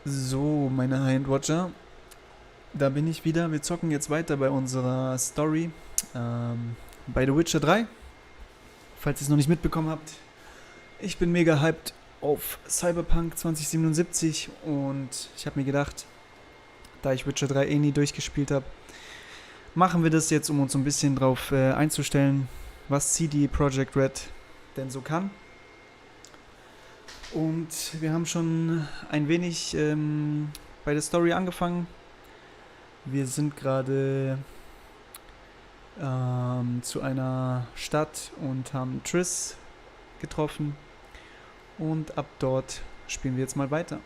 So, meine Highend-Watcher, da bin ich wieder. Wir zocken jetzt weiter bei unserer Story bei The Witcher 3. Falls ihr es noch nicht mitbekommen habt, ich bin mega hyped auf Cyberpunk 2077 und ich habe mir gedacht, da ich Witcher 3 nie durchgespielt habe, machen wir das jetzt, um uns so ein bisschen drauf einzustellen, was CD Projekt Red denn so kann. Und wir haben schon ein wenig bei der Story angefangen. Wir sind gerade zu einer Stadt und haben Triss getroffen. Und ab dort spielen wir jetzt mal weiter.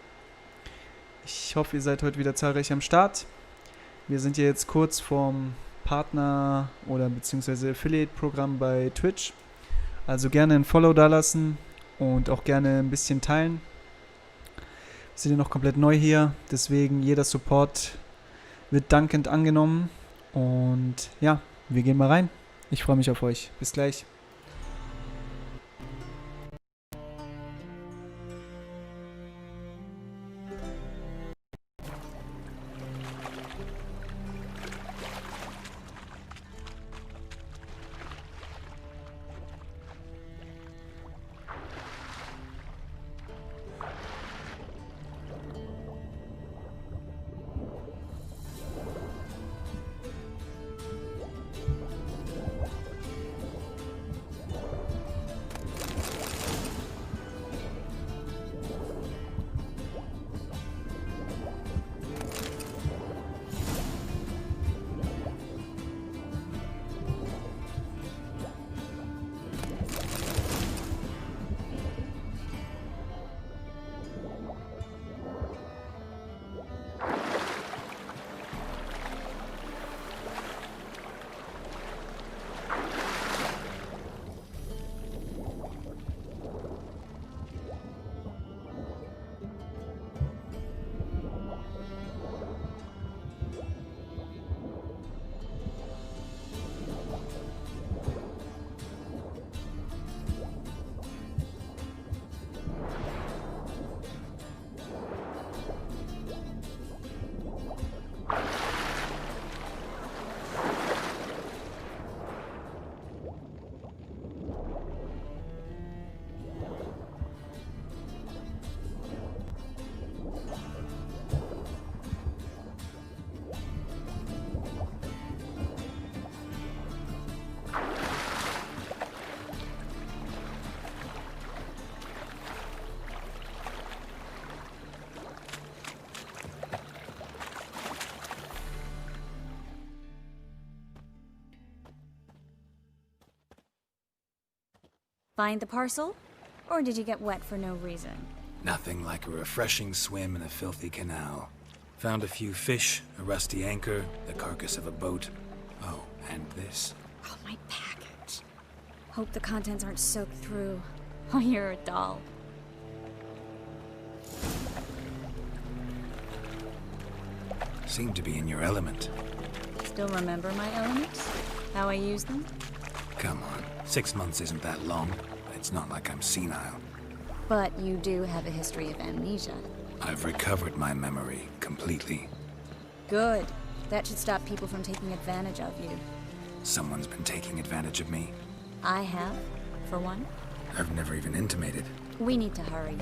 Ich hoffe, ihr seid heute wieder zahlreich am Start. Wir sind ja jetzt kurz vorm Partner- oder beziehungsweise Affiliate-Programm bei Twitch. Also gerne ein Follow dalassen und auch gerne ein bisschen teilen. Wir sind ja noch komplett neu hier, deswegen jeder Support wird dankend angenommen. Und ja, wir gehen mal rein. Ich freue mich auf euch. Bis gleich. Find the parcel? Or did you get wet for no reason? Nothing like a refreshing swim in a filthy canal. Found a few fish, a rusty anchor, the carcass of a boat. Oh, and this. Oh, my package. Hope the contents aren't soaked through. Oh, you're a doll. Seem to be in your element. Still remember my elements? How I use them? Come on, 6 months isn't that long. It's not like I'm senile. But you do have a history of amnesia. I've recovered my memory completely. Good. That should stop people from taking advantage of you. Someone's been taking advantage of me. I have, for one. I've never even intimated. We need to hurry.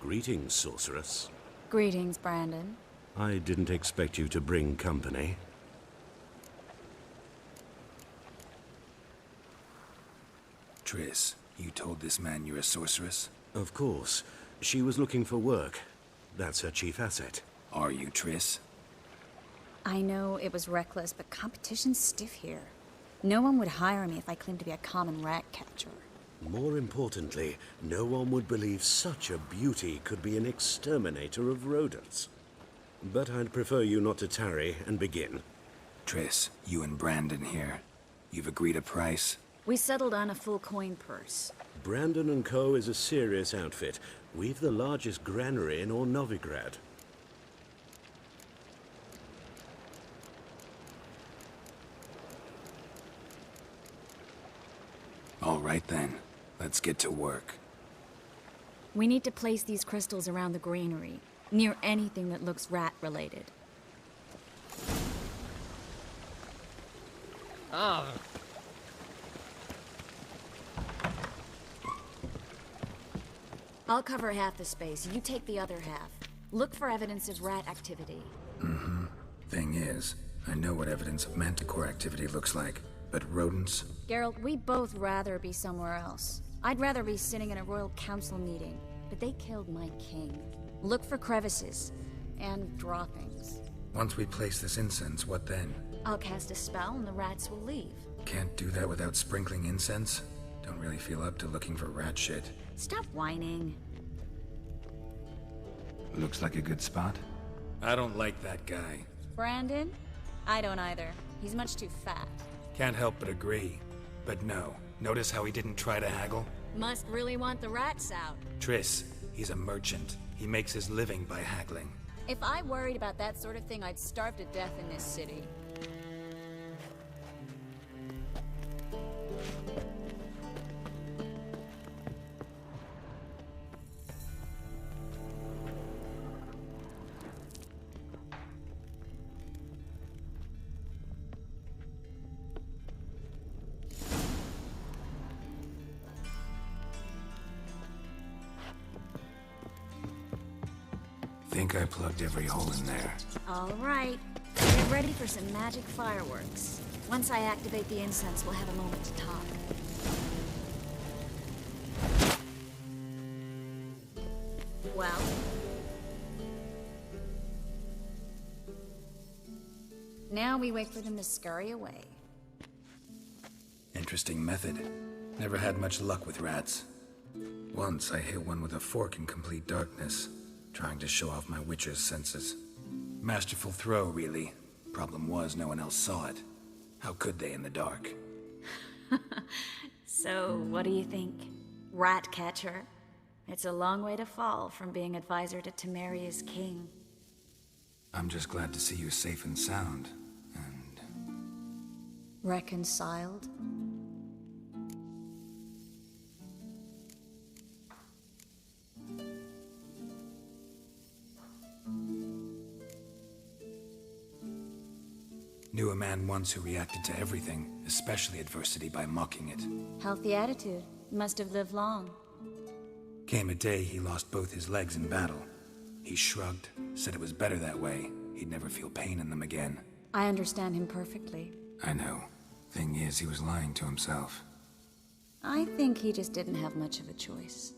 Greetings, sorceress. Greetings, Brandon. I didn't expect you to bring company. Triss, you told this man you're a sorceress? Of course. She was looking for work. That's her chief asset. Are you, Triss? I know it was reckless, but competition's stiff here. No one would hire me if I claimed to be a common rat catcher. More importantly, no one would believe such a beauty could be an exterminator of rodents. But I'd prefer you not to tarry and begin. Triss, you and Brandon here. You've agreed a price? We settled on a full coin purse. Brandon and Co. is a serious outfit. We've the largest granary in all Novigrad. All right then, let's get to work. We need to place these crystals around the granary, near anything that looks rat-related. I'll cover half the space, you take the other half. Look for evidence of rat activity. Thing is, I know what evidence of manticore activity looks like, but rodents? Geralt, we'd both rather be somewhere else. I'd rather be sitting in a royal council meeting, but they killed my king. Look for crevices and droppings. Once we place this incense, what then? I'll cast a spell and the rats will leave. Can't do that without sprinkling incense? Don't really feel up to looking for rat shit. Stop whining. Looks like a good spot. I don't like that guy. Brandon? I don't either. He's much too fat. Can't help but agree. But no, notice how he didn't try to haggle? Must really want the rats out. Triss, he's a merchant. He makes his living by haggling. If I worried about that sort of thing, I'd starve to death in this city. Think I plugged every hole in there. All right. Get ready for some magic fireworks. Once I activate the incense, we'll have a moment to talk. Well? Now we wait for them to scurry away. Interesting method. Never had much luck with rats. Once I hit one with a fork in complete darkness, trying to show off my witcher's senses. Masterful throw, really. Problem was, no one else saw it. How could they in the dark? So, what do you think? Rat catcher? It's a long way to fall from being advisor to Temeria's king. I'm just glad to see you safe and sound, and... Reconciled? Knew a man once who reacted to everything, especially adversity, by mocking it. Healthy attitude. Must have lived long. Came a day he lost both his legs in battle. He shrugged, said it was better that way. He'd never feel pain in them again. I understand him perfectly. I know. Thing is, he was lying to himself. I think he just didn't have much of a choice.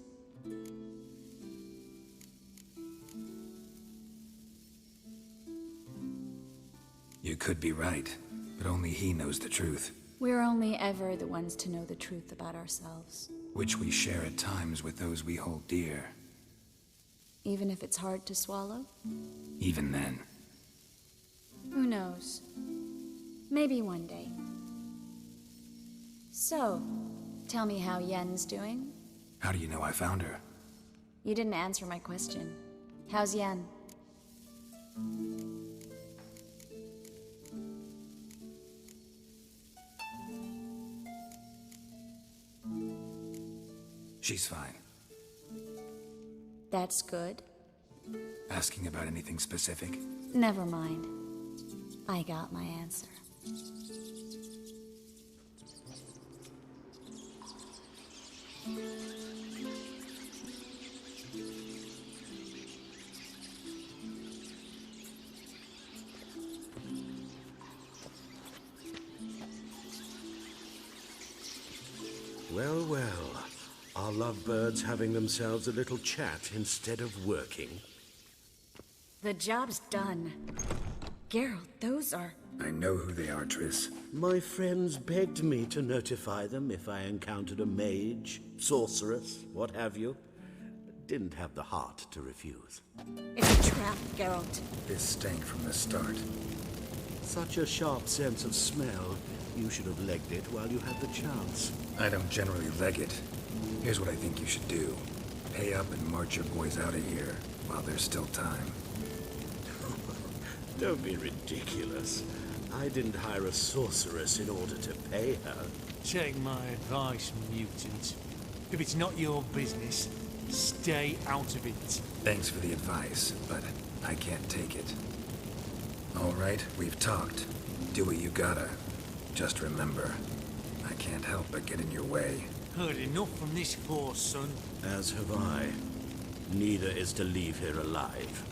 You could be right, but only he knows the truth. We're only ever the ones to know the truth about ourselves. Which we share at times with those we hold dear. Even if it's hard to swallow? Even then. Who knows? Maybe one day. So, tell me how Yen's doing? How do you know I found her? You didn't answer my question. How's Yen? She's fine. That's good. Asking about anything specific? Never mind. I got my answer. Well, well. Are lovebirds having themselves a little chat instead of working? The job's done. Geralt, those are... I know who they are, Triss. My friends begged me to notify them if I encountered a mage, sorceress, what have you. Didn't have the heart to refuse. It's a trap, Geralt. This stank from the start. Such a sharp sense of smell. You should have legged it while you had the chance. I don't generally leg it. Here's what I think you should do. Pay up and march your boys out of here while there's still time. Don't be ridiculous. I didn't hire a sorceress in order to pay her. Take my advice, mutant. If it's not your business, stay out of it. Thanks for the advice, but I can't take it. All right, we've talked. Do what you gotta. Just remember, I can't help but get in your way. Heard enough from this horse, son. As have I. Neither is to leave here alive.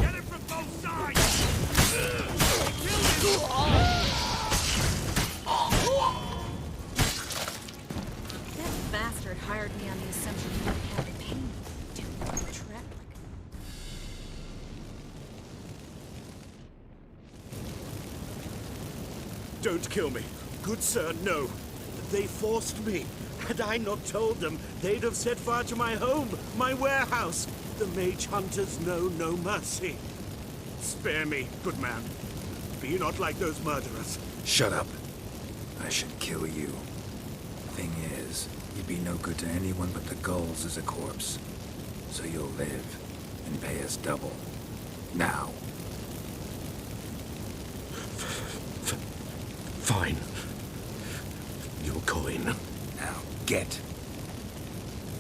Get it from both sides! That bastard hired me on the assumption he would have pain. Dude, trap Don't kill me. Good sir, no. They forced me. Had I not told them, they'd have set fire to my home, my warehouse. The mage hunters know no mercy. Spare me, good man. Be not like those murderers. Shut up. I should kill you. Thing is, you'd be no good to anyone but the gulls as a corpse. So you'll live and pay us double. Now. Fine. Your coin. Now, get.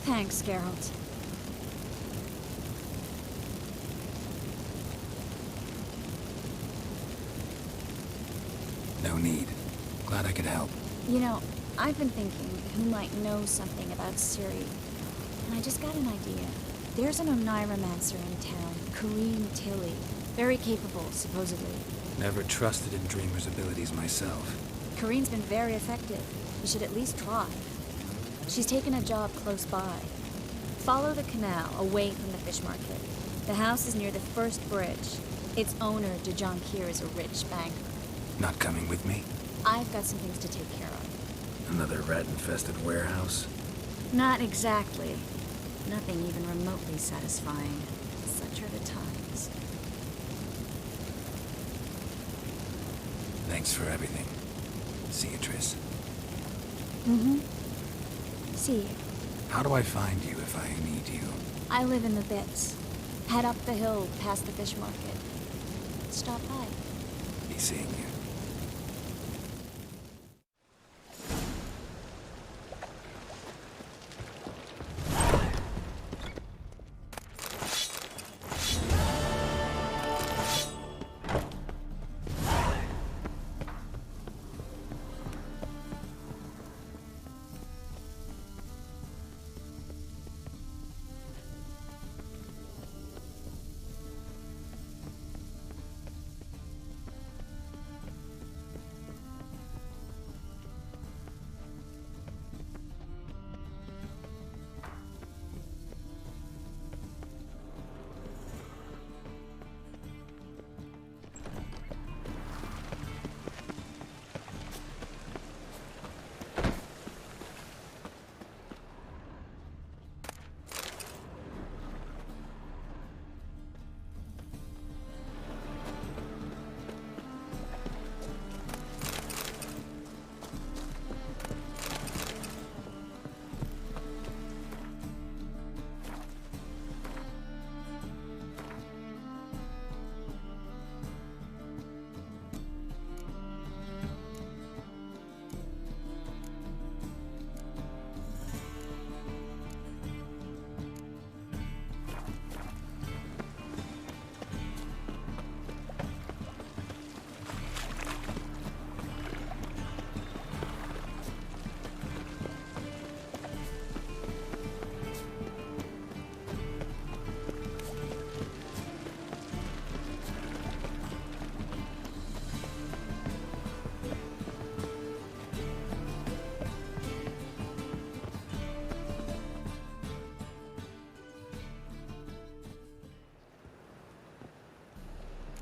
Thanks, Geralt. No need. Glad I could help. You know, I've been thinking who might know something about Ciri. And I just got an idea. There's an Oneiromancer in town, Kareem Tilly. Very capable, supposedly. Never trusted in Dreamer's abilities myself. Kareem's been very effective. You should at least try. She's taken a job close by. Follow the canal, away from the fish market. The house is near the first bridge. Its owner, Dejon Kier, is a rich banker. Not coming with me? I've got some things to take care of. Another rat-infested warehouse? Not exactly. Nothing even remotely satisfying. Such are the times. Thanks for everything. See you, Triss. Mm-hmm. See you. How do I find you if I need you? I live in the Bits. Head up the hill past the fish market. Stop by. Be seeing you.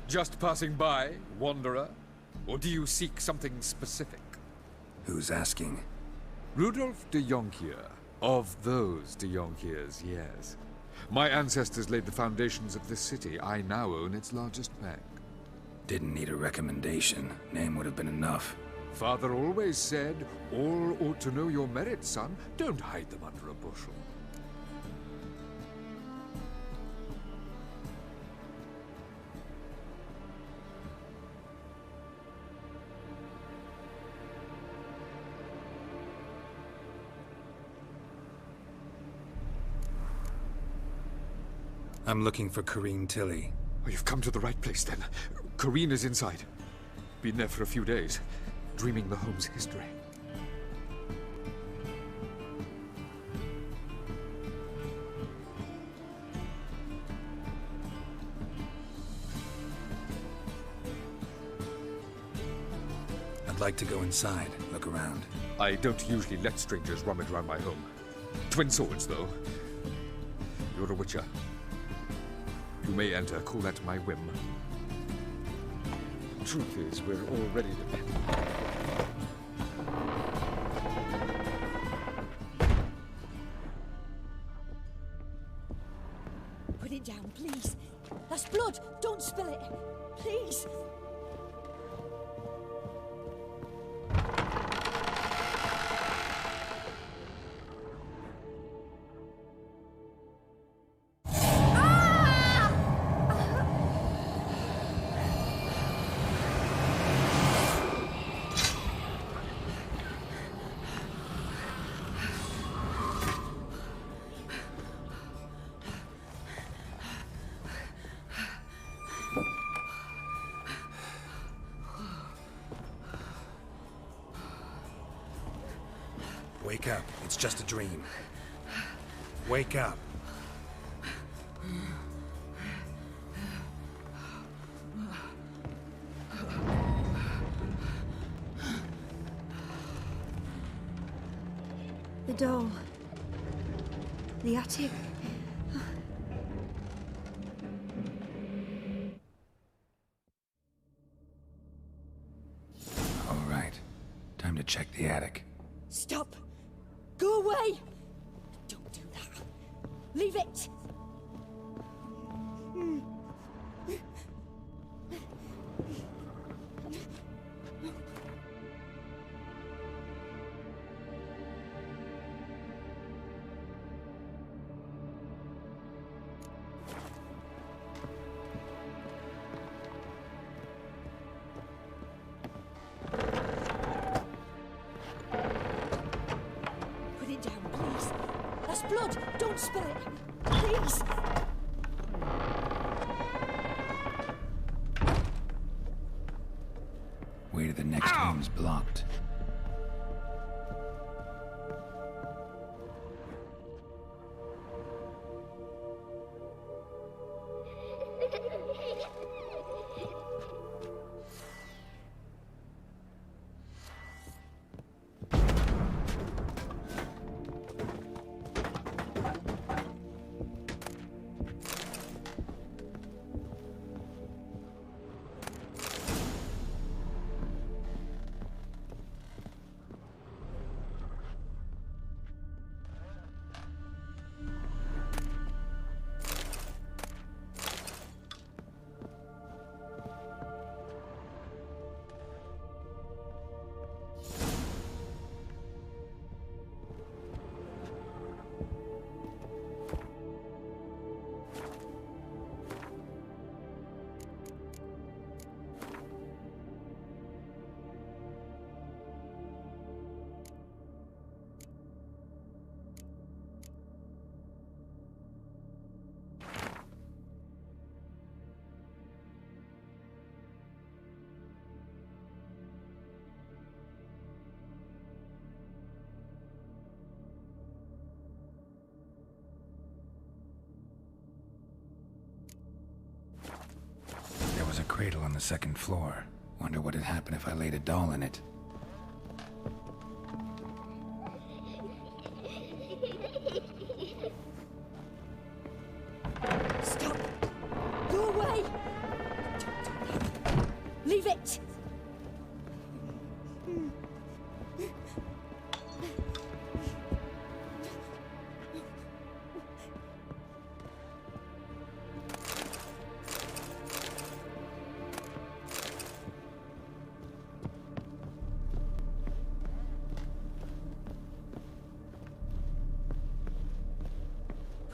Just passing by, wanderer? Or do you seek something specific? Who's asking? Rudolf de Jonkier. Of those de Jonkiers, yes. My ancestors laid the foundations of this city. I now own its largest bank. Didn't need a recommendation. Name would have been enough. Father always said, all ought to know your merits, son. Don't hide them under a bushel. I'm looking for Corrine Tilly. Oh, you've come to the right place, then. Corrine is inside. Been there for a few days, dreaming the home's history. I'd like to go inside, look around. I don't usually let strangers rummage around my home. Twin swords, though. You're a witcher. You may enter, call that my whim. Truth is, we're all ready to... Put it down, please. That's blood. Don't spill it. Please. Wake up. It's just a dream. Wake up. The doll. The attic. All right. Time to check the attic. Stop. Go away. Don't do that. Leave it. Put it down, please. That's blood. Don't spill it. Please. Way to the next room's blocked. There was a cradle on the second floor. Wonder what had happened if I laid a doll in it. Stop. Go away. Don't do that. Leave it.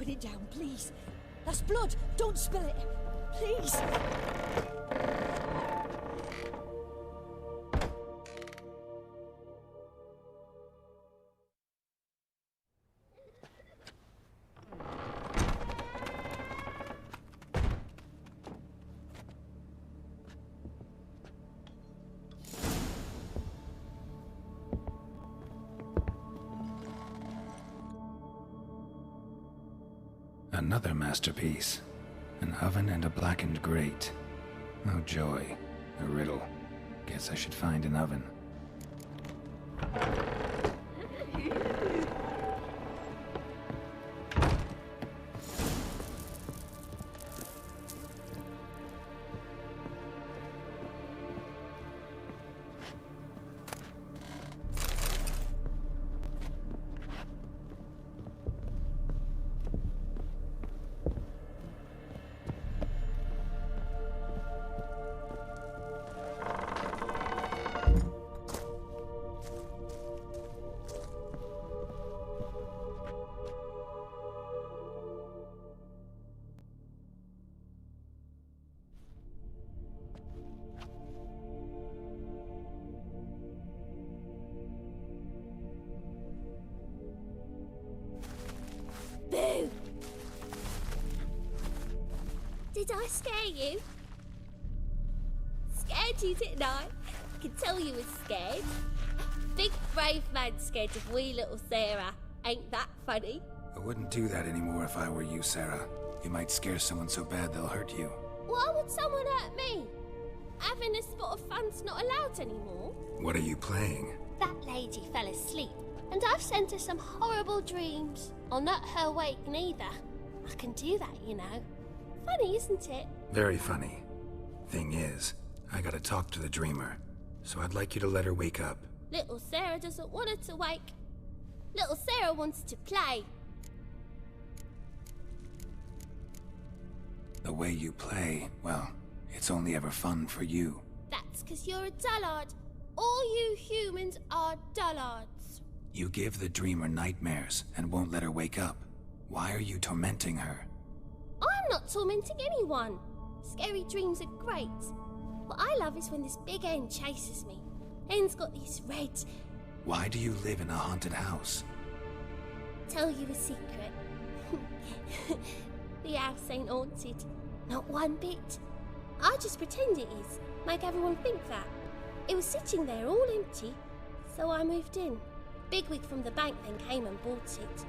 Put it down, please. That's blood. Don't spill it. Please. Another masterpiece. An oven and a blackened grate. Oh joy. A riddle. Guess I should find an oven. Boo! Did I scare you? Scared you, didn't I? I could tell you was scared. Big brave man scared of wee little Sarah. Ain't that funny? I wouldn't do that anymore if I were you, Sarah. You might scare someone so bad they'll hurt you. Why would someone hurt me? Having a spot of fun's not allowed anymore. What are you playing? That lady fell asleep, and I've sent her some horrible dreams. I'll not her wake neither. I can do that, you know. Funny, isn't it? Very funny. Thing is, I gotta talk to the dreamer, so I'd like you to let her wake up. Little Sarah doesn't want her to wake. Little Sarah wants to play. The way you play, well, it's only ever fun for you. That's 'cause you're a dullard. All you humans are dullards. You give the dreamer nightmares and won't let her wake up. Why are you tormenting her? I'm not tormenting anyone. Scary dreams are great. What I love is when this big hen chases me. Hen's got these red... Why do you live in a haunted house? Tell you a secret. The house ain't haunted. Not one bit. I just pretend it is. Make everyone think that. It was sitting there all empty, so I moved in. Bigwig from the bank then came and bought it.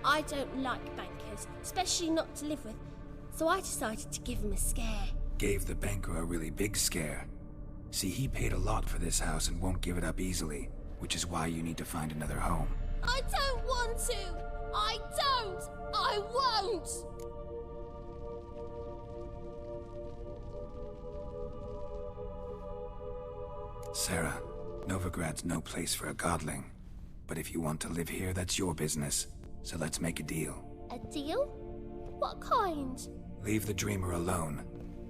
I don't like bankers, especially not to live with, so I decided to give him a scare. Gave the banker a really big scare. See, he paid a lot for this house and won't give it up easily, which is why you need to find another home. I don't want to! I don't! I won't! Sarah, Novigrad's no place for a godling. But if you want to live here, that's your business. So let's make a deal. A deal? What kind? Leave the dreamer alone.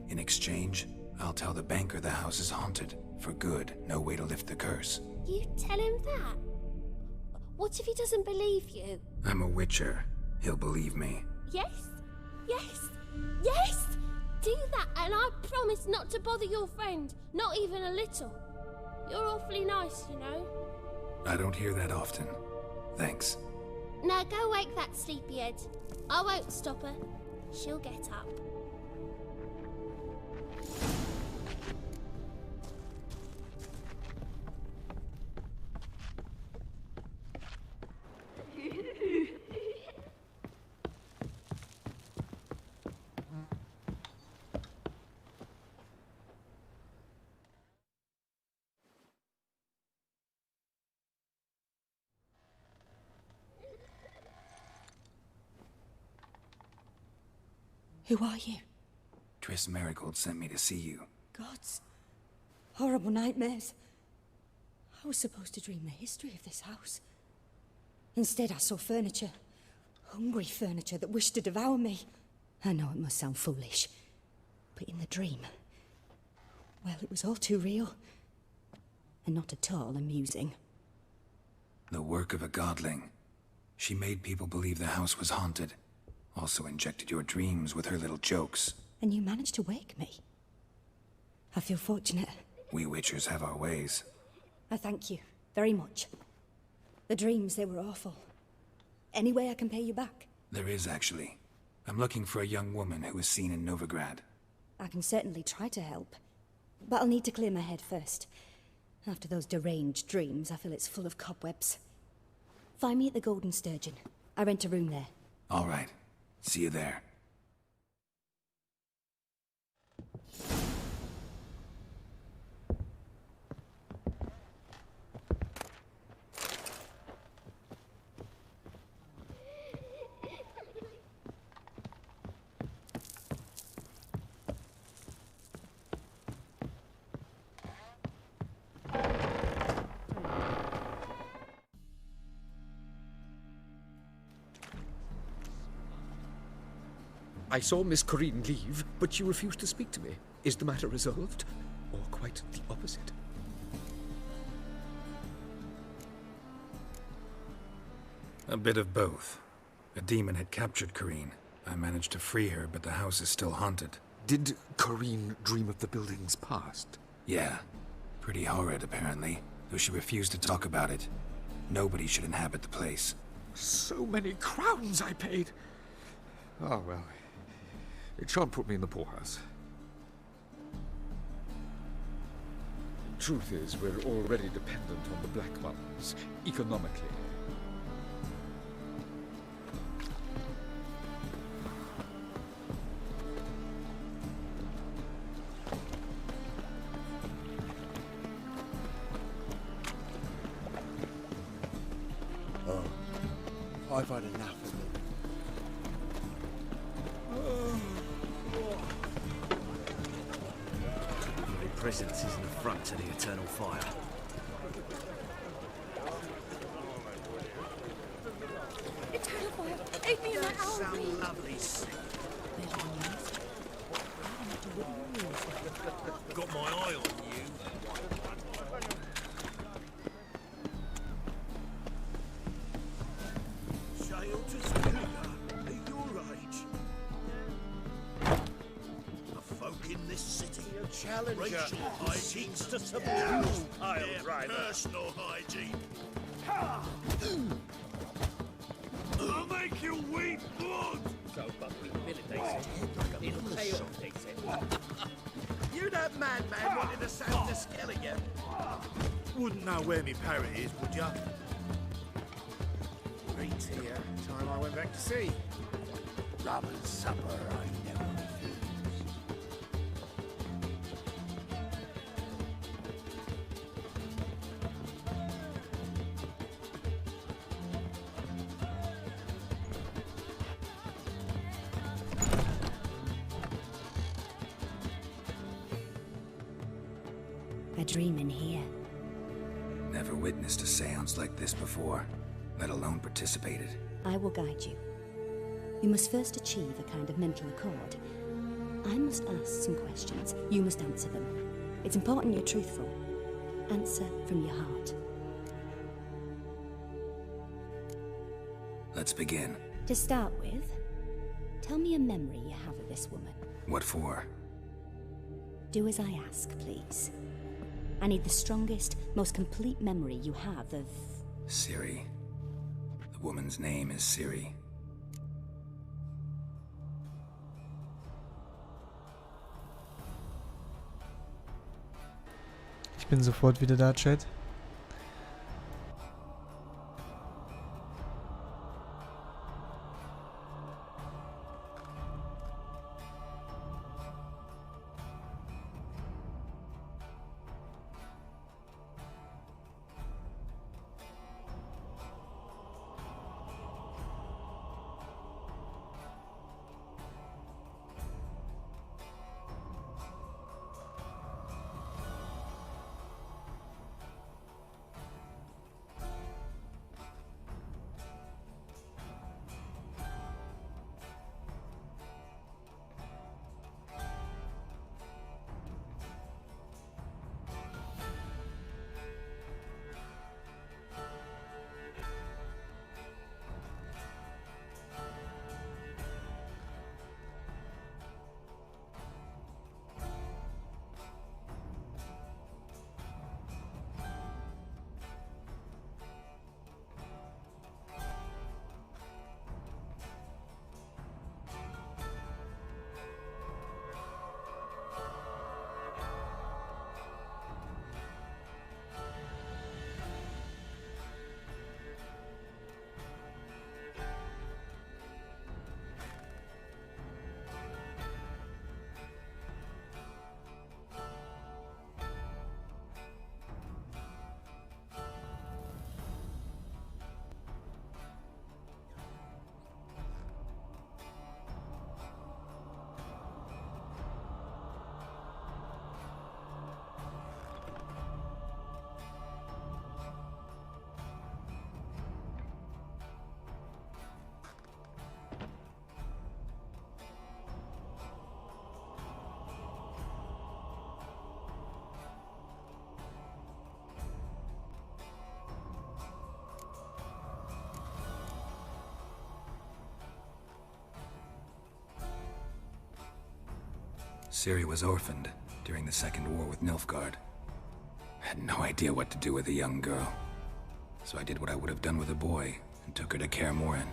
In exchange, I'll tell the banker the house is haunted. For good, no way to lift the curse. You tell him that? What if he doesn't believe you? I'm a witcher. He'll believe me. Yes? Yes? Yes! Do that and I promise not to bother your friend. Not even a little. You're awfully nice, you know. I don't hear that often. Thanks. Now go wake that sleepyhead. I won't stop her. She'll get up. Who are you? Triss Marigold sent me to see you. Gods. Horrible nightmares. I was supposed to dream the history of this house. Instead, I saw furniture. Hungry furniture that wished to devour me. I know it must sound foolish, but in the dream, well, it was all too real. And not at all amusing. The work of a godling. She made people believe the house was haunted. Also injected your dreams with her little jokes. And you managed to wake me. I feel fortunate. We Witchers have our ways. I thank you very much. The dreams, they were awful. Any way I can pay you back? There is, actually. I'm looking for a young woman who was seen in Novigrad. I can certainly try to help. But I'll need to clear my head first. After those deranged dreams, I feel it's full of cobwebs. Find me at the Golden Sturgeon. I rent a room there. All right. See you there. I saw Miss Corinne leave, but she refused to speak to me. Is the matter resolved? Or quite the opposite? A bit of both. A demon had captured Corinne. I managed to free her, but the house is still haunted. Did Corinne dream of the building's past? Yeah. Pretty horrid, apparently. Though she refused to talk about it. Nobody should inhabit the place. So many crowns I paid! Oh, well. It shan't put me in the poorhouse. Truth is, we're already dependent on the Black Mountains, economically. I've had enough of it. Your presence is an affront to the eternal fire. Eternal fire! Leave me in that Some lovely Got my eye on you. Jail to Squealer, at your age. The folk in this city, racial hygiene seeks to subdue their personal hygiene. I'll make you weep blood! You that madman wanted to sound the skeleton? Wouldn't know where me parrot is, would ya? Right here, time I went back to sea. Robin's supper I never refused. I dream in here. Never witnessed a seance like this before, let alone participated. I will guide you. You must first achieve a kind of mental accord. I must ask some questions. You must answer them. It's important you're truthful. Answer from your heart. Let's begin. To start with, tell me a memory you have of this woman. What for? Do as I ask, please. I need the strongest, most complete memory you have of... Ciri. The woman's name is Ciri. Ich bin sofort wieder da, Chat. Ciri was orphaned during the Second War with Nilfgaard. I had no idea what to do with a young girl. So I did what I would have done with a boy and took her to Kaer Morhen.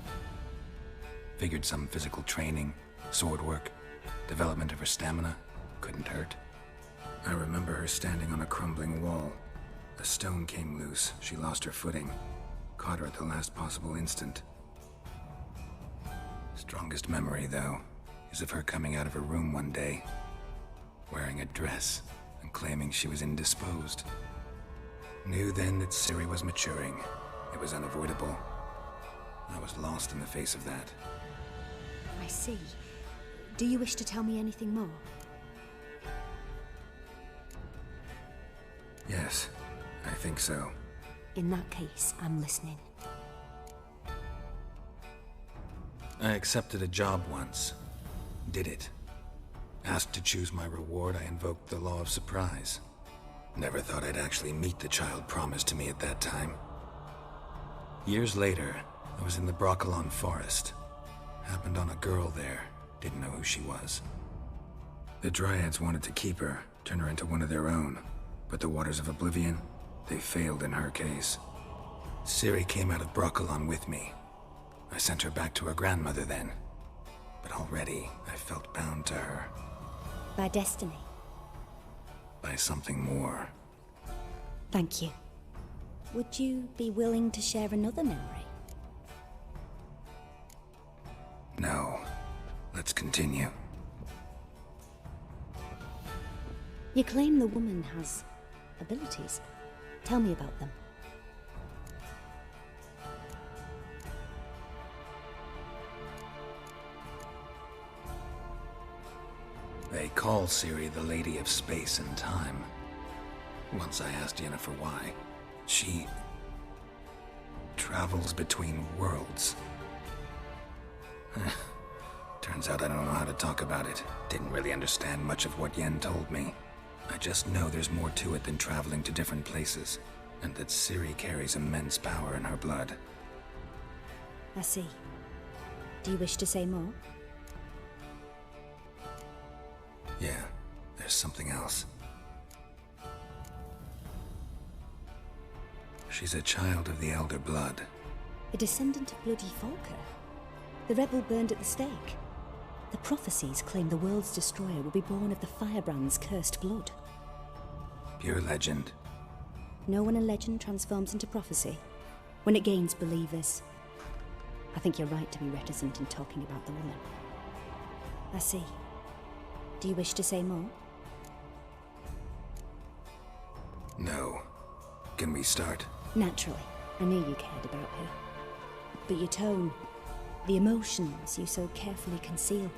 Figured some physical training, sword work, development of her stamina couldn't hurt. I remember her standing on a crumbling wall. A stone came loose, she lost her footing. Caught her at the last possible instant. Strongest memory, though, is of her coming out of her room one day, wearing a dress and claiming she was indisposed. Knew then that Ciri was maturing. It was unavoidable. I was lost in the face of that. I see. Do you wish to tell me anything more? Yes, I think so. In that case, I'm listening. I accepted a job once. Did it. Asked to choose my reward, I invoked the law of surprise. Never thought I'd actually meet the child promised to me at that time. Years later, I was in the Broccolon forest. Happened on a girl there. Didn't know who she was. The Dryads wanted to keep her, turn her into one of their own. But the Waters of Oblivion, they failed in her case. Ciri came out of Broccolon with me. I sent her back to her grandmother then. But already, I felt bound to her. By destiny. By something more. Thank you. Would you be willing to share another memory? No. Let's continue. You claim the woman has abilities. Tell me about them. They call Ciri the Lady of Space and Time. Once I asked Yennefer why. She travels between worlds. Turns out I don't know how to talk about it. Didn't really understand much of what Yen told me. I just know there's more to it than traveling to different places, and that Ciri carries immense power in her blood. I see. Do you wish to say more? Yeah, there's something else. She's a child of the Elder Blood. A descendant of bloody Falker. The rebel burned at the stake. The prophecies claim the world's destroyer will be born of the Firebrand's cursed blood. Pure legend. Know when a legend transforms into prophecy? When it gains believers. I think you're right to be reticent in talking about the woman. I see. Do you wish to say more? No. Can we start? Naturally. I knew you cared about her. But your tone, the emotions you so carefully conceal.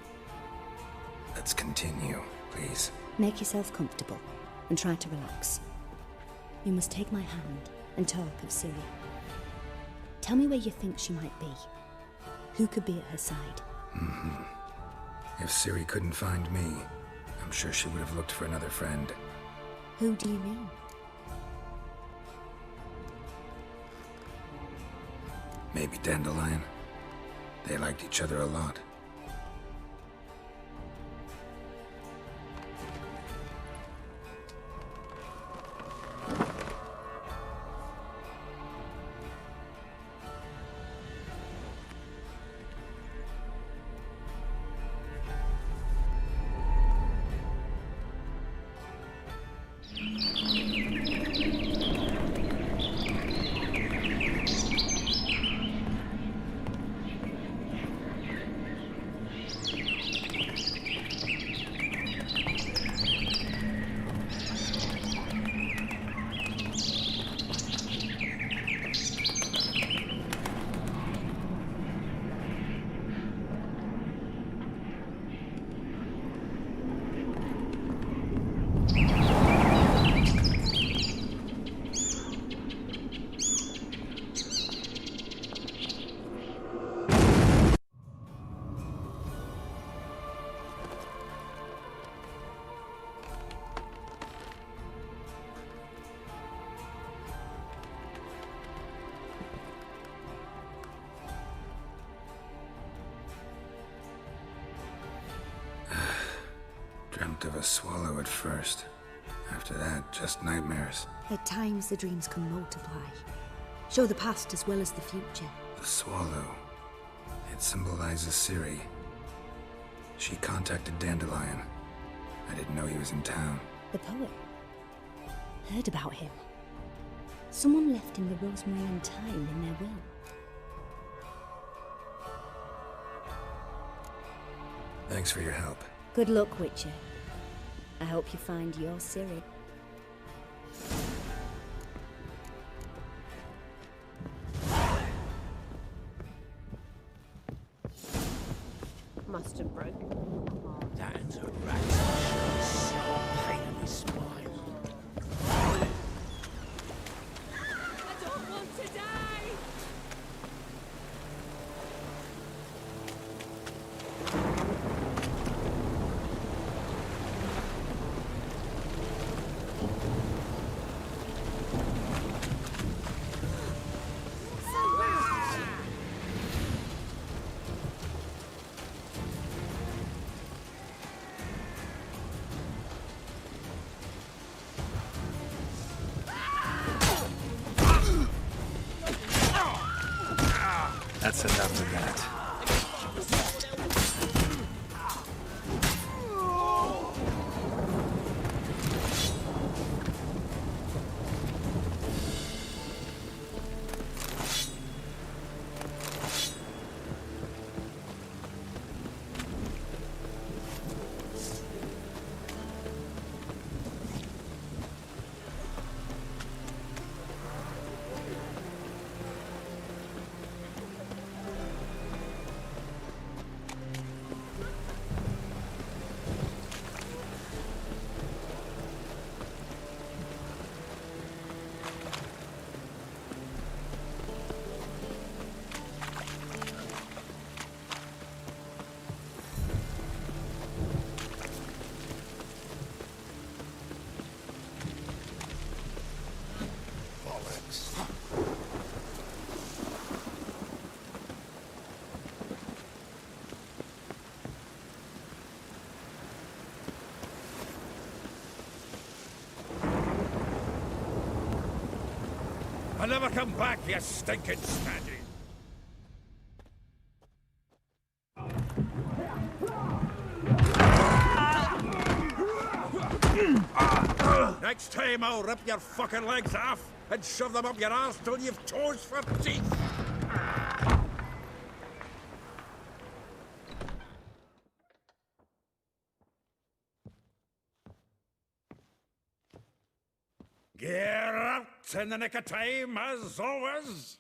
Let's continue, please. Make yourself comfortable and try to relax. You must take my hand and talk of Ciri. Tell me where you think she might be. Who could be at her side? If Ciri couldn't find me, I'm sure she would have looked for another friend. Who do you mean? Maybe Dandelion. They liked each other a lot. of a swallow at first. After that, just nightmares. At times, the dreams can multiply. Show the past as well as the future. The swallow. It symbolizes Ciri. She contacted Dandelion. I didn't know he was in town. The poet. Heard about him. Someone left him the rosemary and thyme in their will. Thanks for your help. Good luck, Witcher. I hope you find your Ciri. Must have broken. That's a rat. Pain in his spine. I don't want to die! That's enough of that. I'll never come back, you stinking standy. Next time I'll rip your fucking legs off and shove them up your arse till you've toes for teeth. Get out in the nick of time, as always.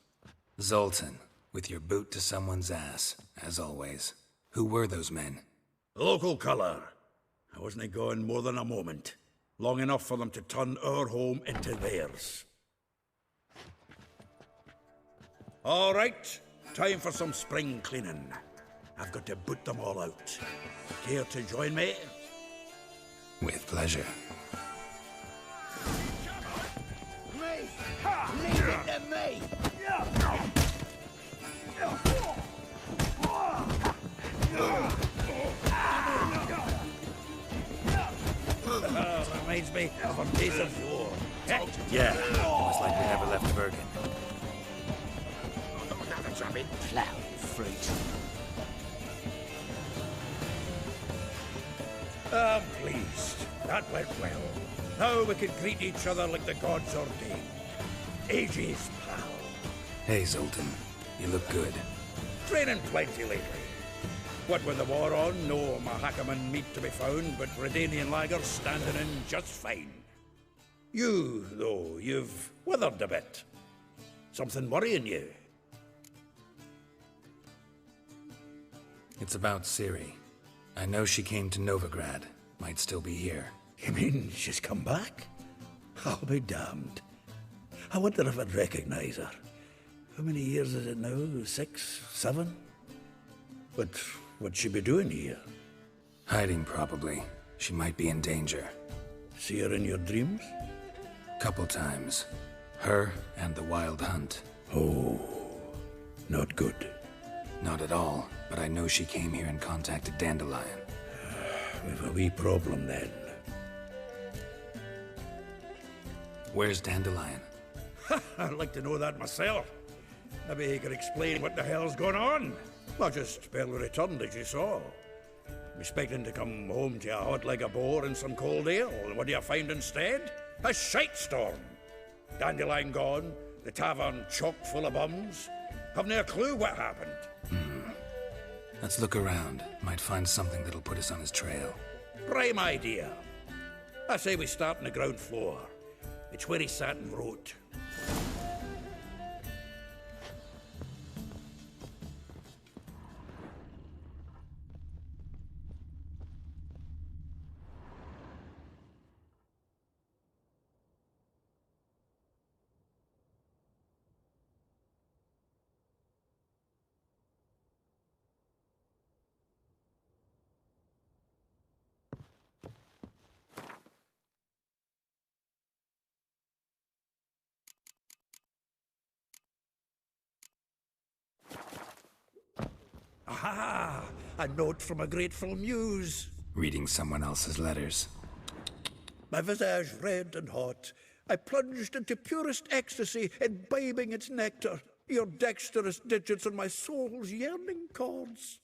Zoltan, with your boot to someone's ass, as always. Who were those men? Local colour. I wasn't gone more than a moment. Long enough for them to turn our home into theirs. All right, time for some spring cleaning. I've got to boot them all out. Care to join me? With pleasure. Me! Leave it to me! Reminds me of a piece of war. Yeah, almost like we never left Bergen. Another job in plough, fruit. I'm pleased. That went well. Now we can greet each other like the gods ordained. Ages, pal. Hey, Zoltan. You look good. Training plenty lately. What with the war on, no Mahakaman meat to be found, but Redanian lagers standing in just fine. You, though, you've withered a bit. Something worrying you? It's about Ciri. I know she came to Novigrad. Might still be here. You mean she's come back? I'll be damned. I wonder if I'd recognize her. How many years is it now? 6, 7? But what'd she be doing here? Hiding, probably. She might be in danger. See her in your dreams? Couple times. Her and the Wild Hunt. Oh, not good. Not at all, but I know she came here and contacted Dandelion. We've a wee problem then. Where's Dandelion? I'd like to know that myself. Maybe he could explain what the hell's going on. I just barely returned, as you saw. I'm expecting to come home to a hot like a boar and some cold ale. What do you find instead? A shite storm. Dandelion gone, the tavern chock full of bums. Haven't a clue what happened. Let's look around. Might find something that'll put us on his trail. Prime idea. I say we start on the ground floor. It's where he sat and wrote. Aha! A note from a grateful muse. Reading someone else's letters. My visage red and hot, I plunged into purest ecstasy, imbibing its nectar. Your dexterous digits on my soul's yearning chords.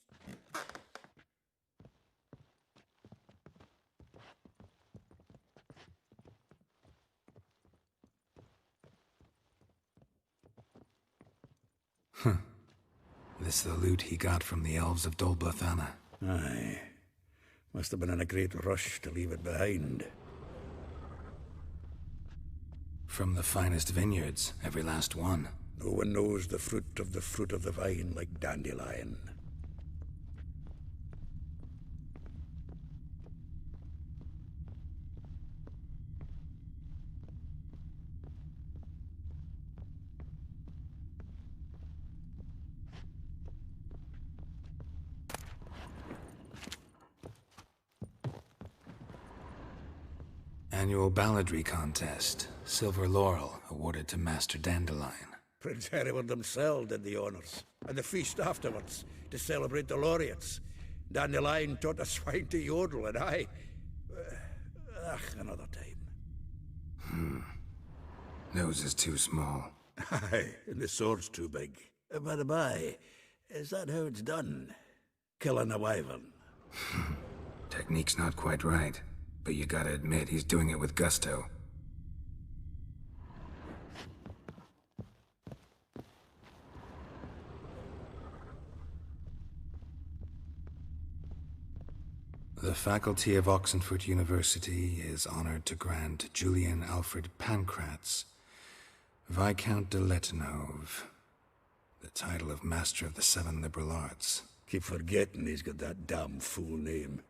This the loot he got from the elves of Dolbothana. Aye. Must have been in a great rush to leave it behind. From the finest vineyards, every last one. No one knows the fruit of the vine like Dandelion. Annual balladry contest. Silver laurel awarded to Master Dandelion. Prince Hereward himself did the honors, and the feast afterwards, to celebrate the laureates. Dandelion taught a swine to yodel, and I... another time. Nose is too small. Aye, and the sword's too big. By the by, is that how it's done? Killing a wyvern? Technique's not quite right, but you gotta admit he's doing it with gusto. The faculty of Oxenford University is honored to grant Julian Alfred Pancratz, Viscount de Letenhove, the title of Master of the Seven Liberal Arts. Keep forgetting he's got that damn fool name.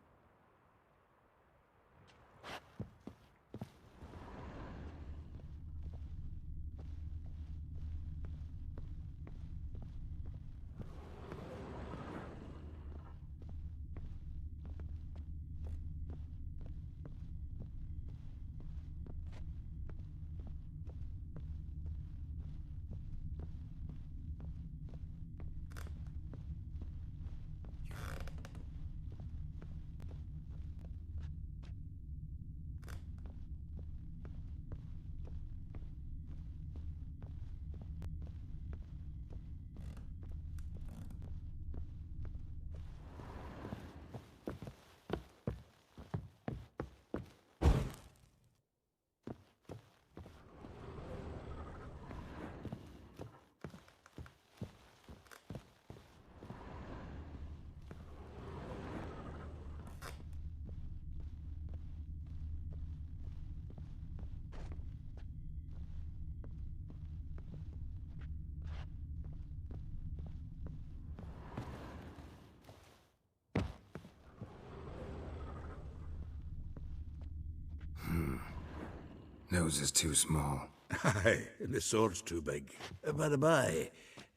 Nose is too small. Aye, and the sword's too big. By the by,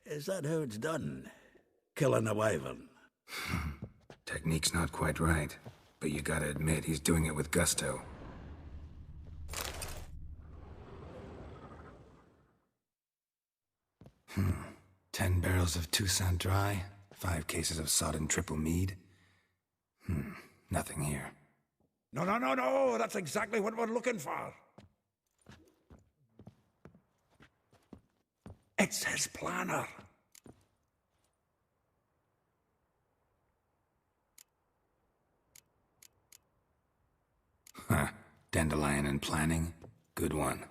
is that how it's done? Killing a wyvern? Technique's not quite right, but you gotta admit he's doing it with gusto. — 10 barrels of Toussaint Dry, 5 cases of sodden triple mead. Nothing here. No, that's exactly what we're looking for. It's his planner. Huh. Dandelion and planning? Good one.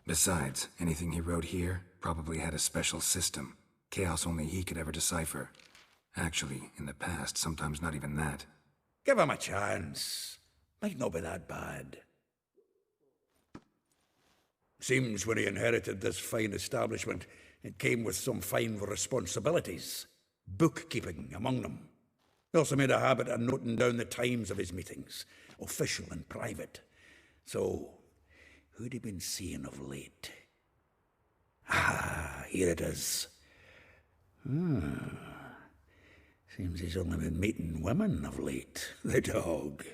Besides, anything he wrote here probably had a special system. Chaos only he could ever decipher. Actually, in the past, sometimes not even that. Give him a chance. Might not be that bad. Seems when he inherited this fine establishment, it came with some fine responsibilities. Bookkeeping among them. He also made a habit of noting down the times of his meetings, official and private. So, who'd he been seeing of late? Ah, here it is. Seems he's only been meeting women of late, the dog.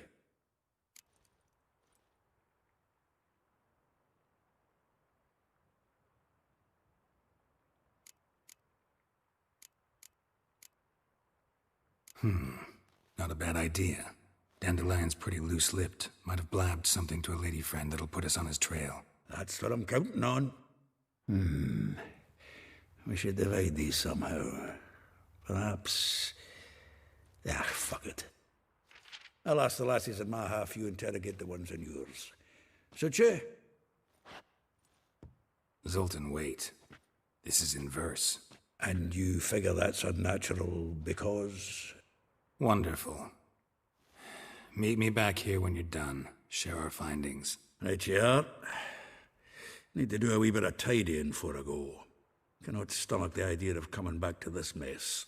Not a bad idea. Dandelion's pretty loose-lipped. Might have blabbed something to a lady friend that'll put us on his trail. That's what I'm counting on. We should divide these somehow. Perhaps... Ah, fuck it. I'll ask the lassies in my half, you interrogate the ones in yours. Suit you? Zoltan, wait. This is in verse. And you figure that's unnatural because... Wonderful. Meet me back here when you're done. Share our findings. Right you are. Need to do a wee bit of tidying before I go. Cannot stomach the idea of coming back to this mess.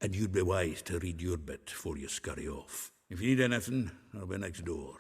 And you'd be wise to read your bit before you scurry off. If you need anything, I'll be next door.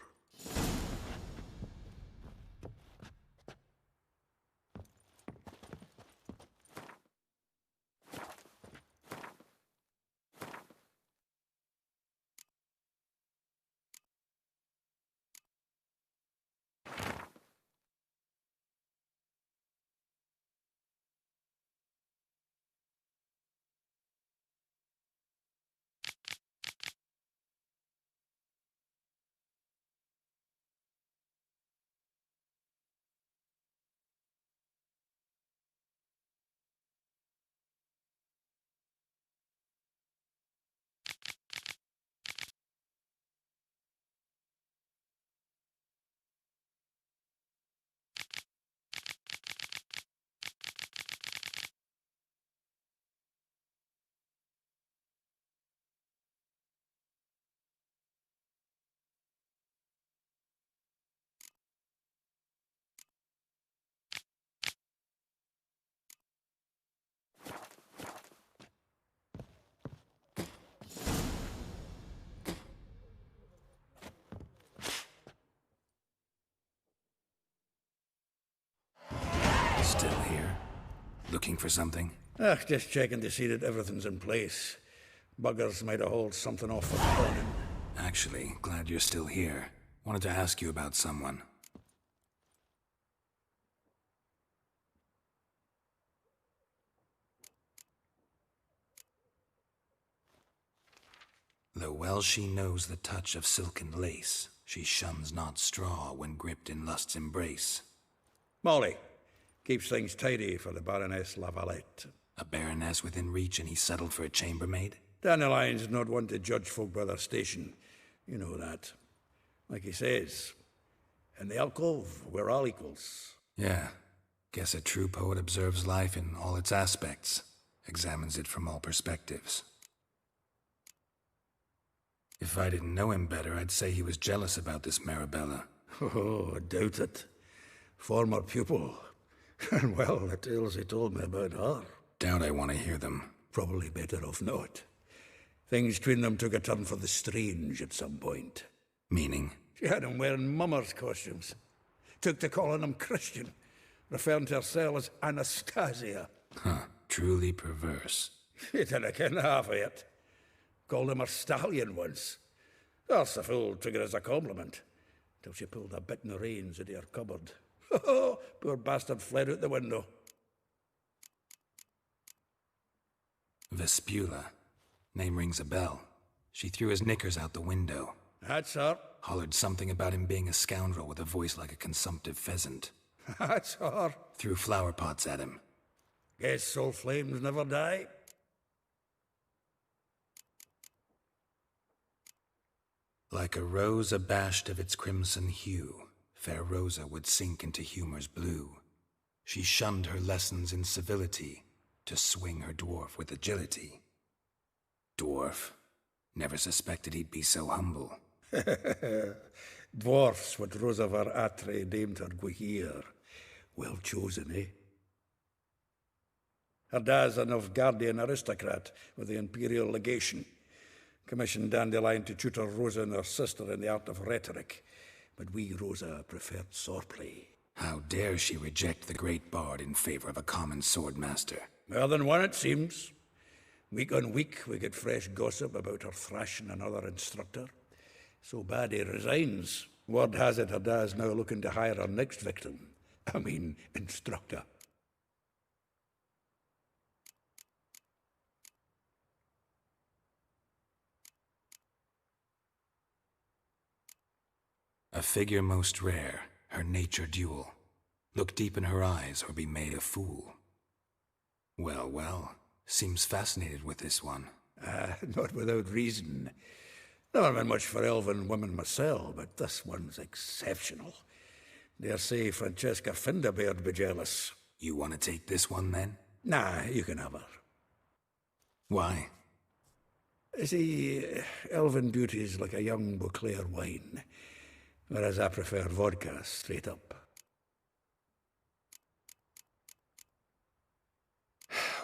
Still here? Looking for something? Just checking to see that everything's in place. Buggers might have hauled something off for the morning. Actually, glad you're still here. Wanted to ask you about someone. Though well she knows the touch of silken lace, she shuns not straw when gripped in lust's embrace. Molly, keeps things tidy for the Baroness Lavalette. A baroness within reach and he settled for a chambermaid? Dandelion's not one to judge folk by their station. You know that. Like he says, in the alcove, we're all equals. Yeah. Guess a true poet observes life in all its aspects, examines it from all perspectives. If I didn't know him better, I'd say he was jealous about this Marabella. Oh, I doubt it. Former pupil. And well, the tales he told me about her. Doubt I want to hear them. Probably better off not. Things between them took a turn for the strange at some point. Meaning? She had him wearing mummers' costumes. Took to calling him Christian, referring to herself as Anastasia. Huh. Truly perverse. She didn't ken half of it. Called him a stallion once. That's the fool took it as a compliment. Till she pulled a bit in the reins out of her cupboard. Oh, poor bastard fled out the window. Vespula. Name rings a bell. She threw his knickers out the window. That's her. Hollered something about him being a scoundrel with a voice like a consumptive pheasant. That's her. Threw flower pots at him. Guess soul flames never die. Like a rose abashed of its crimson hue, fair Rosa would sink into humor's blue. She shunned her lessons in civility to swing her dwarf with agility. Dwarf. Never suspected he'd be so humble. Dwarfs what Rosa var Atre named her Guahir. Well chosen, eh? Her dad's a Novgardian aristocrat with the Imperial Legation. Commissioned Dandelion to tutor Rosa and her sister in the art of rhetoric. But we, Rosa, preferred swordplay. How dare she reject the great bard in favor of a common swordmaster? More than one, it seems. Week on week, we get fresh gossip about her thrashing another instructor. So bad he resigns. Word has it her dad's now looking to hire her next victim. I mean, instructor. A figure most rare, her nature dual. Look deep in her eyes or be made a fool. Well, well, seems fascinated with this one. Not without reason. Never been much for elven women myself, but this one's exceptional. Dare say Francesca Finderbeard be jealous. You want to take this one, then? Nah, you can have her. Why? See, elven beauty's like a young Beauclair wine, whereas I prefer vodka straight up.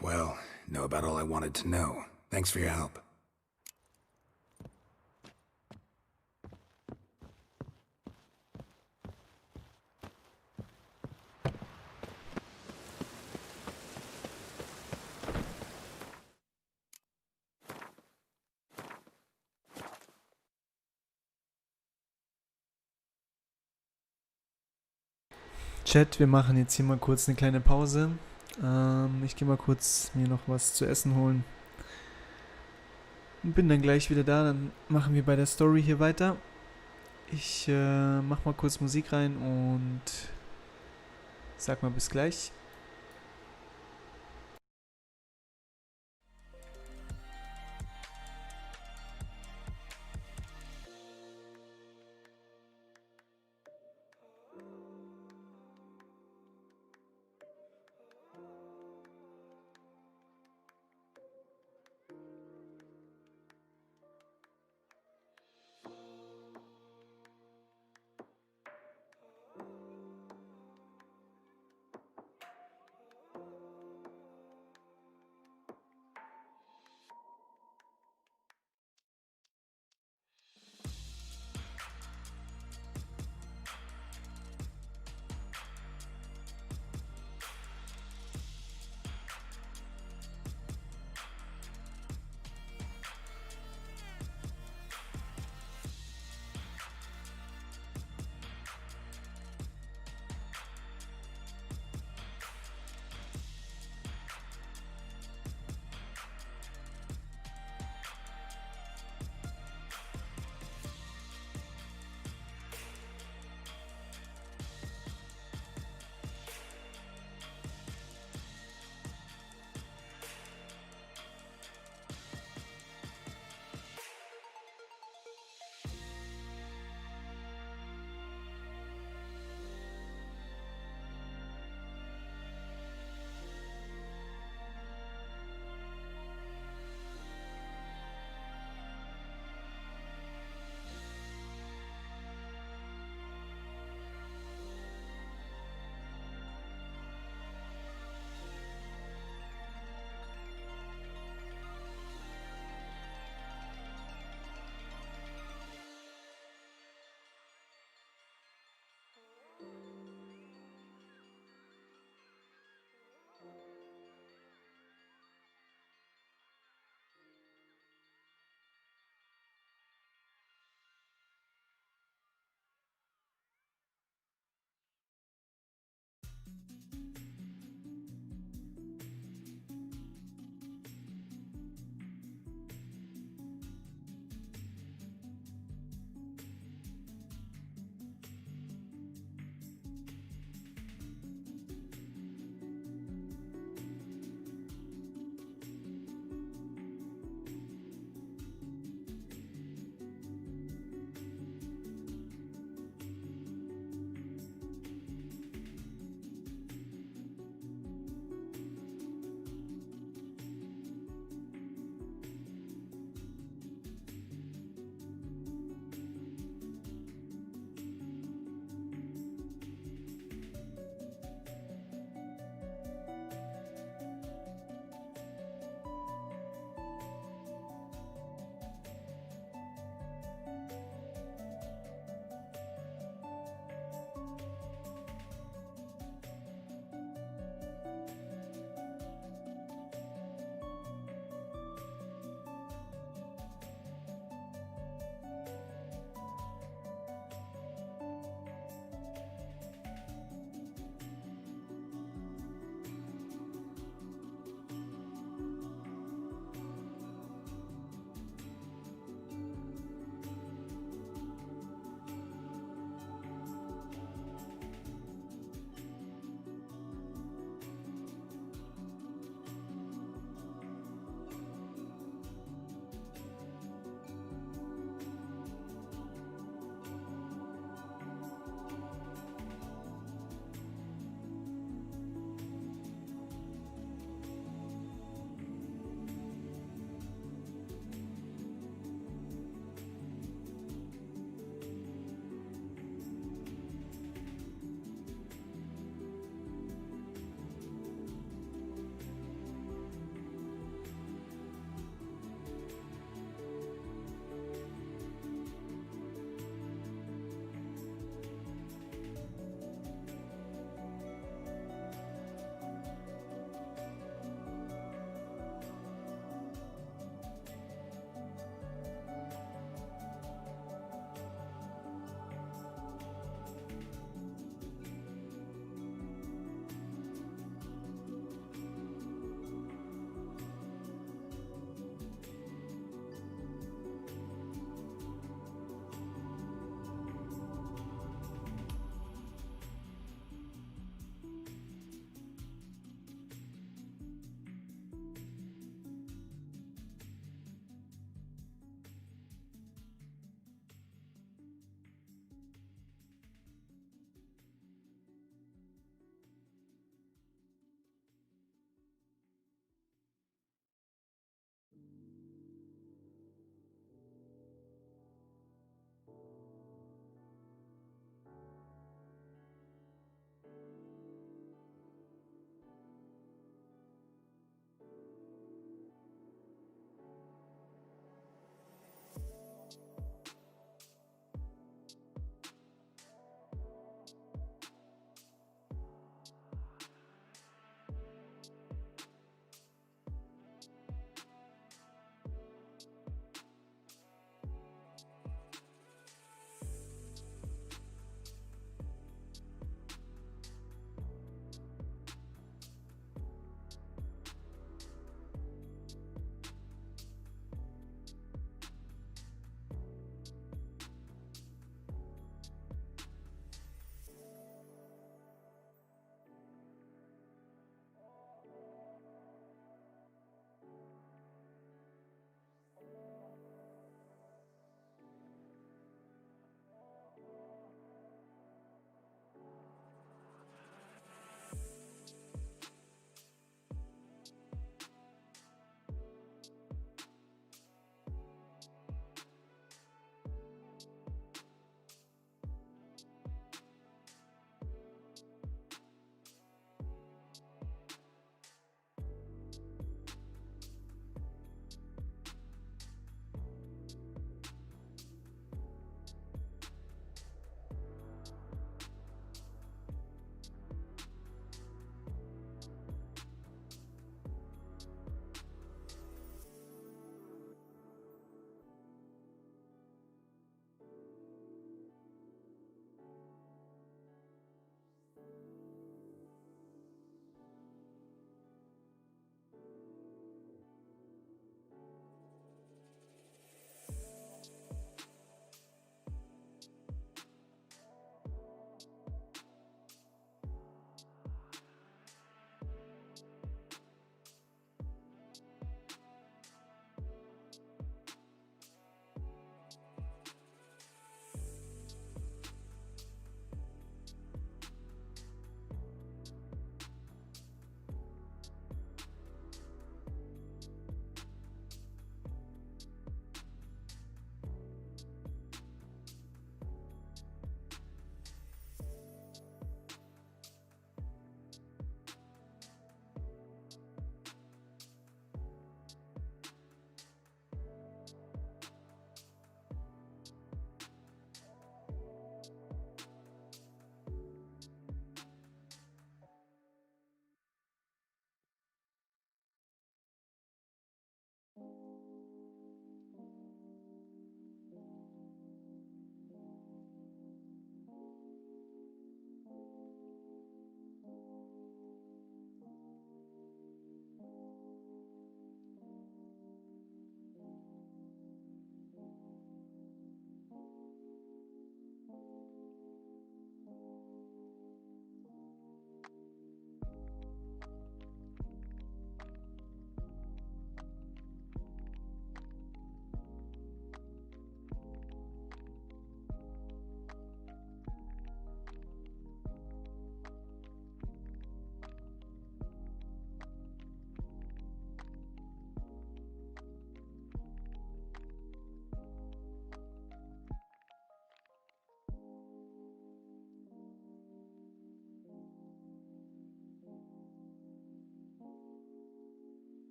Well, know about all I wanted to know. Thanks for your help. Chat, wir machen jetzt hier mal kurz eine kleine Pause. Ich gehe mal kurz mir noch was zu essen holen. Und bin dann gleich wieder da. Dann machen wir bei der Story hier weiter. Ich mach mal kurz Musik rein und sag mal bis gleich.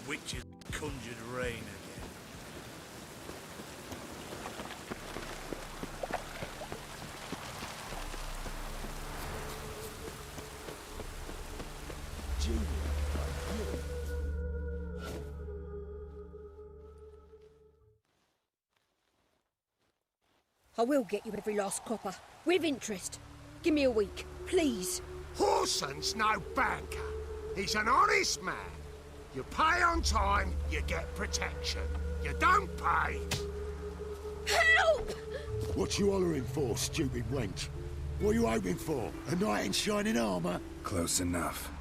witches conjured rain again. I will get you every last copper, with interest. Give me a week, please. Horson's no banker. He's an honest man. You pay on time, you get protection. You don't pay. Help! What you hollering for, stupid wench? What you hoping for? A knight in shining armour? Close enough.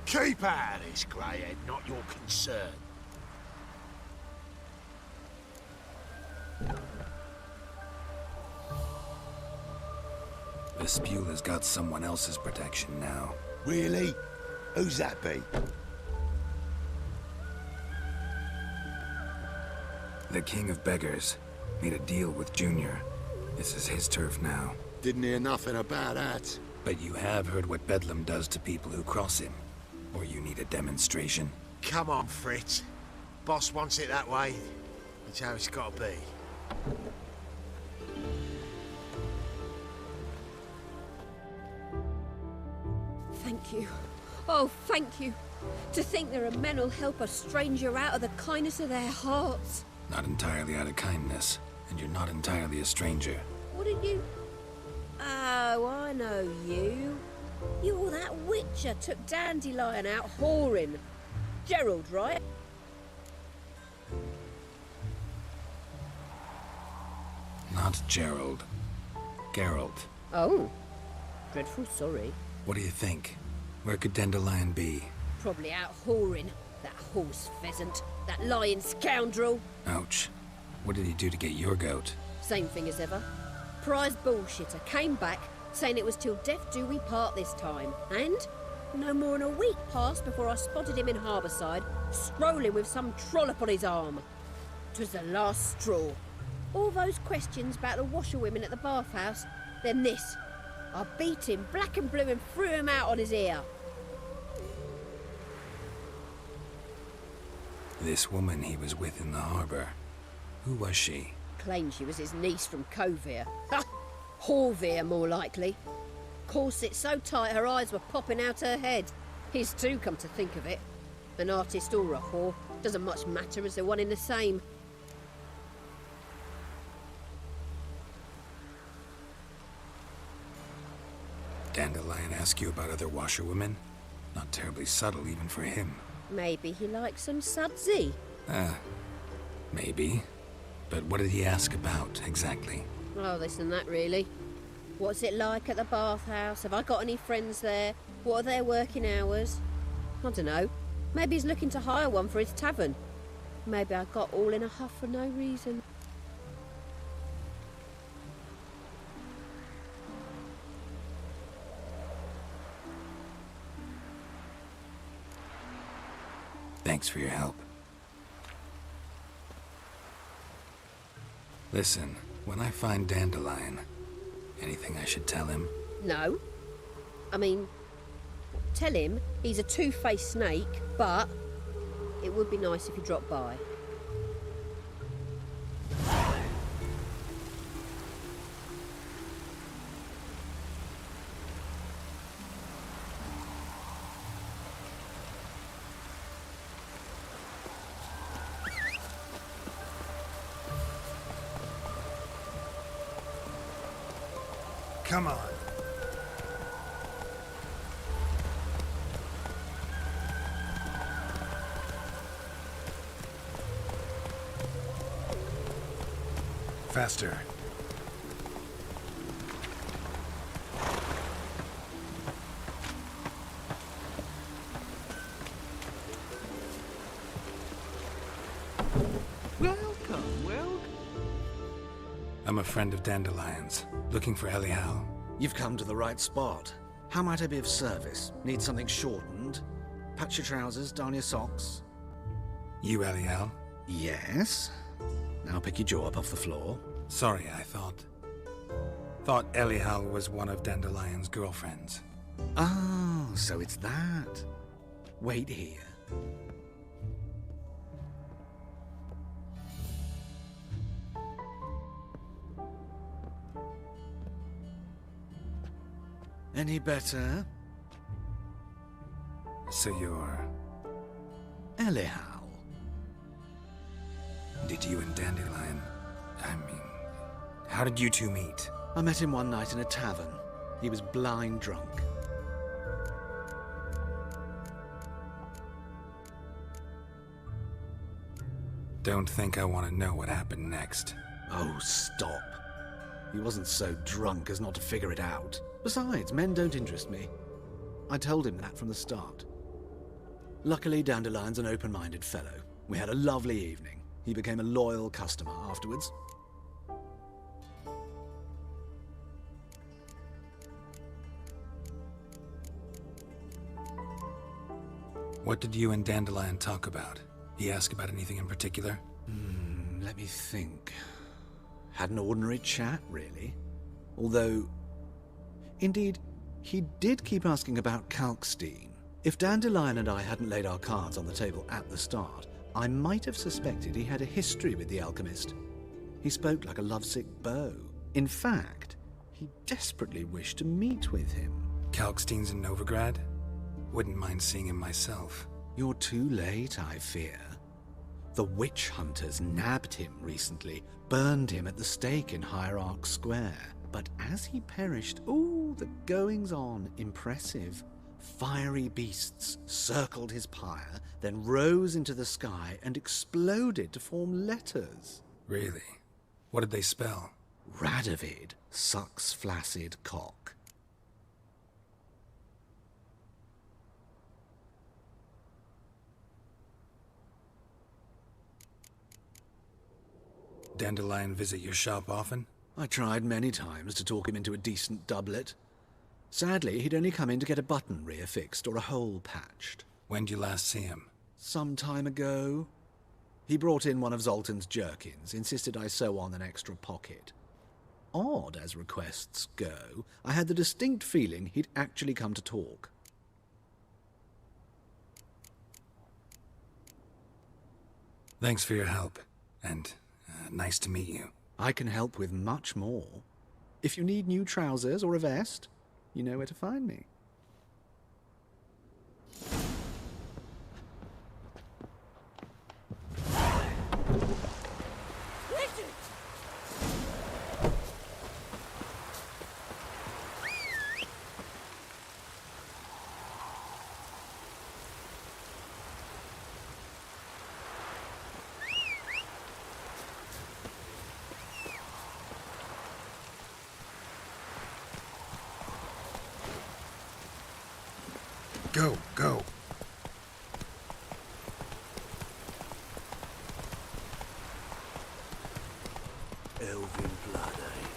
Keep out of this, Greyhead, not your concern. Vespula's got someone else's protection now. Really? Who's that be? The King of Beggars made a deal with Junior. This is his turf now. Didn't hear nothing about that. But you have heard what Bedlam does to people who cross him. Or you need a demonstration? Come on, Fritz. Boss wants it that way. It's how it's got to be. Thank you. Oh, thank you. To think there are men who'll help a stranger out of the kindness of their hearts. Not entirely out of kindness, and you're not entirely a stranger. What did you... Oh, I know you. You're that witcher took Dandelion out whoring. Gerald, right? Not Gerald. Geralt. Oh. Dreadful sorry. What do you think? Where could Dandelion be? Probably out whoring. That horse pheasant. That lying scoundrel. Ouch. What did he do to get your goat? Same thing as ever. Prize bullshitter came back saying it was till death do we part this time. And no more than a week passed before I spotted him in Harbourside, strolling with some trollop on his arm. 'Twas the last straw. All those questions about the washerwomen at the bathhouse, then this. I beat him black and blue and threw him out on his ear. This woman he was with in the harbour. Who was she? Claimed she was his niece from Covere. Ha! Horvere, more likely. Corset so tight her eyes were popping out her head. His too, come to think of it. An artist or a whore, doesn't much matter as they're one in the same. Dandelion ask you about other washerwomen? Not terribly subtle even for him. Maybe he likes some sudsy. Maybe. But what did he ask about, exactly? Oh, this and that, really. What's it like at the bathhouse? Have I got any friends there? What are their working hours? I don't know. Maybe he's looking to hire one for his tavern. Maybe I got all in a huff for no reason. Thanks for your help. Listen, when I find Dandelion, anything I should tell him? No. I mean, tell him he's a two-faced snake, but it would be nice if he dropped by. Come on. Faster. Welcome. I'm a friend of Dandelion's, looking for Elial. You've come to the right spot. How might I be of service? Need something shortened? Patch your trousers, darn your socks? You Elial? Yes. Now pick your jaw up off the floor. Sorry, I thought Elial was one of Dandelion's girlfriends. Oh, so it's that. Wait here. Any better? So you're... Elihow. Did you and Dandelion... I mean... How did you two meet? I met him one night in a tavern. He was blind drunk. Don't think I want to know what happened next. Oh, stop. He wasn't so drunk as not to figure it out. Besides, men don't interest me. I told him that from the start. Luckily, Dandelion's an open-minded fellow. We had a lovely evening. He became a loyal customer afterwards. What did you and Dandelion talk about? He asked about anything in particular? Let me think. Had an ordinary chat, really. Although... Indeed, he did keep asking about Kalkstein. If Dandelion and I hadn't laid our cards on the table at the start, I might have suspected he had a history with the alchemist. He spoke like a lovesick beau. In fact, he desperately wished to meet with him. Kalkstein's in Novigrad? Wouldn't mind seeing him myself. You're too late, I fear. The witch hunters nabbed him recently, burned him at the stake in Hierarch Square. But as he perished, ooh, the goings-on, impressive. Fiery beasts circled his pyre, then rose into the sky and exploded to form letters. Really? What did they spell? Radovid sucks flaccid cock. Dandelion visit your shop often? I tried many times to talk him into a decent doublet. Sadly, he'd only come in to get a button reaffixed or a hole patched. When did you last see him? Some time ago. He brought in one of Zoltan's jerkins, insisted I sew on an extra pocket. Odd as requests go, I had the distinct feeling he'd actually come to talk. Thanks for your help, and nice to meet you. I can help with much more. If you need new trousers or a vest, you know where to find me. Go, go. Elven blood, eh?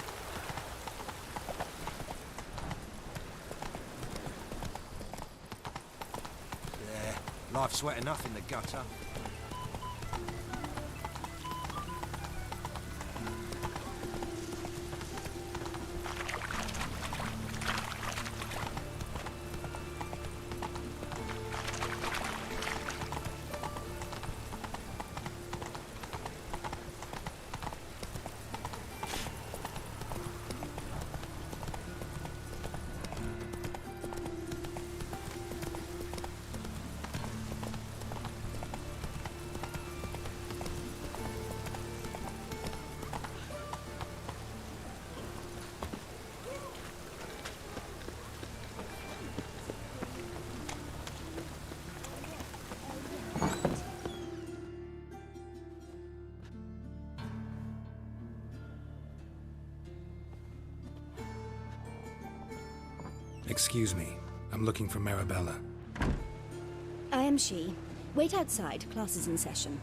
Yeah, life's wet enough in the gutter. Excuse me. I'm looking for Marabella. I am she. Wait outside. Class is in session.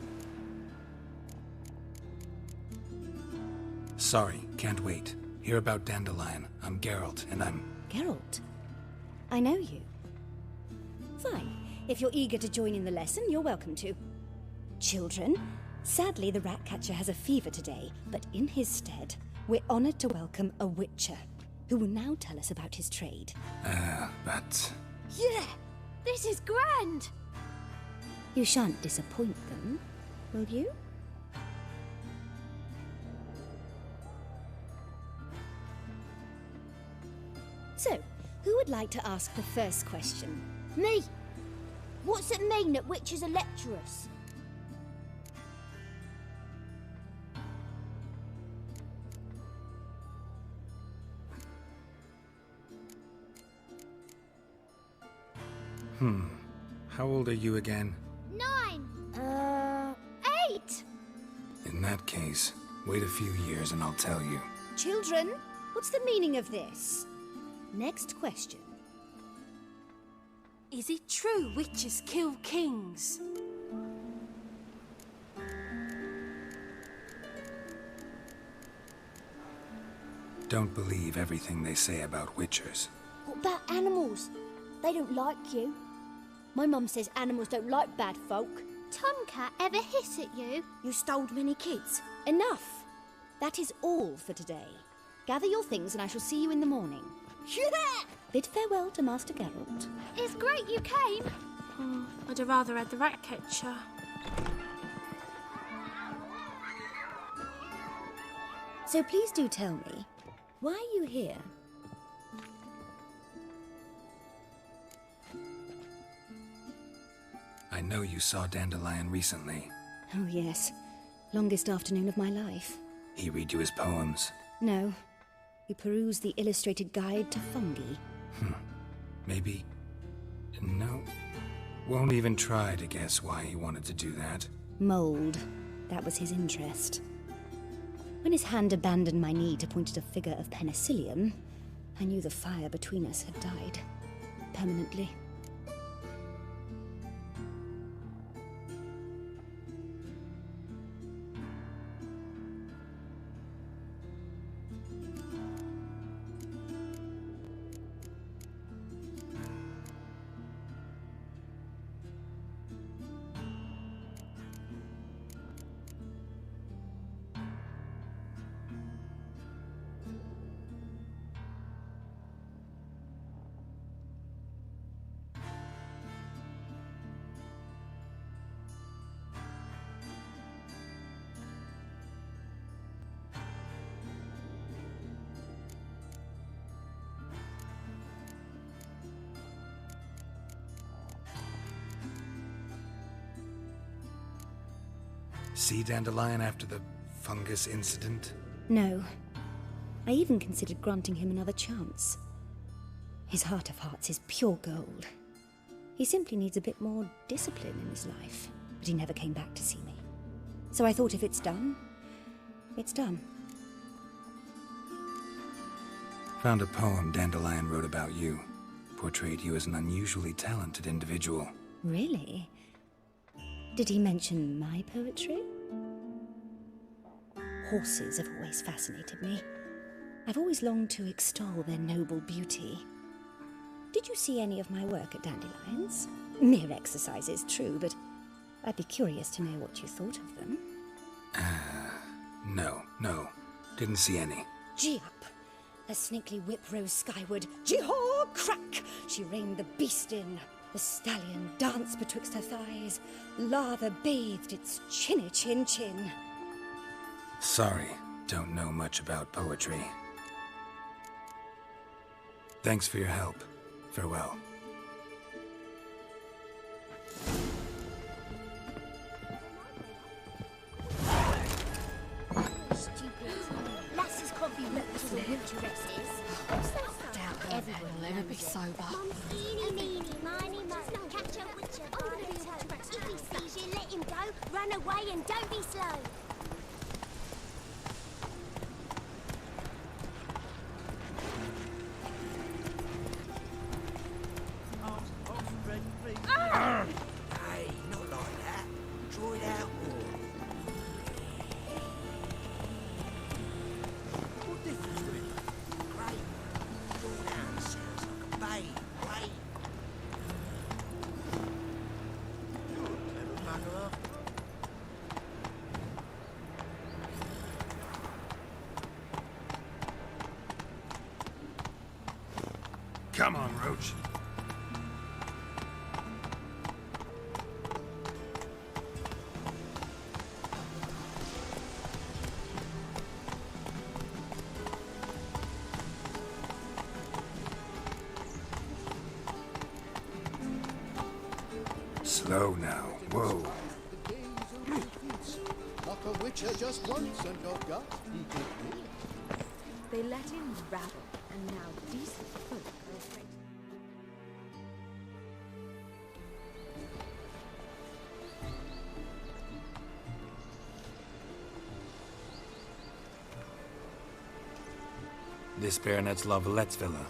Sorry, can't wait. Hear about Dandelion. I'm Geralt, and I'm... Geralt? I know you. Fine. If you're eager to join in the lesson, you're welcome to. Children, sadly the Ratcatcher has a fever today, but in his stead, we're honored to welcome a Witcher, who will now tell us about his trade. But... Yeah! This is grand! You shan't disappoint them, will you? So, who would I'd like to ask the first question. Me? What's it mean that witches are lecturers? How old are you again? 9. 8. In that case, wait a few years and I'll tell you. Children, what's the meaning of this? Next question. Is it true witches kill kings? Don't believe everything they say about witchers. What about animals? They don't like you. My mum says animals don't like bad folk. Tomcat ever hiss at you? You stole many kids. Enough. That is all for today. Gather your things and I shall see you in the morning. Yeah! Bid farewell to Master Geralt. It's great you came. I'd have rather had the rat catcher. So please do tell me, why are you here? I know you saw Dandelion recently. Oh yes, longest afternoon of my life. He read you his poems. No, we perused the illustrated guide to fungi. Maybe... No. Won't even try to guess why he wanted to do that. Mold. That was his interest. When his hand abandoned my knee to point at a figure of penicillium, I knew the fire between us had died. Permanently. See Dandelion after the fungus incident? No. I even considered granting him another chance. His heart of hearts is pure gold. He simply needs a bit more discipline in his life, but he never came back to see me. So I thought if it's done, it's done. Found a poem Dandelion wrote about you. Portrayed you as an unusually talented individual. Really? Did he mention my poetry? Horses have always fascinated me. I've always longed to extol their noble beauty. Did you see any of my work at Dandelion's? Mere exercises, true, but I'd be curious to know what you thought of them. No. Didn't see any. Gee up! A snaky whip rose skyward. Gee-haw! Crack! She reined the beast in. The stallion danced betwixt her thighs. Lather bathed its chinny chin. Sorry, don't know much about poetry. Thanks for your help. Farewell. Stupid. Lasses can't be looked as a witcheresses. Everyone will ever be sober. Eeny, meeny, miny, mo. Catch a witcher by the toe. If he sees you, let him go. Run away and don't be slow. Hey, not like that. Draw it out more. What difference do it make? Great. Draw down sounds like a babe. Wait. Clever bugger. Come on, Roach. Slow now. Whoa. Knock a witcher just once and your gut he did me. They let him rabble, and now decent folk are afraid. This Baronet's Lavallette's villa.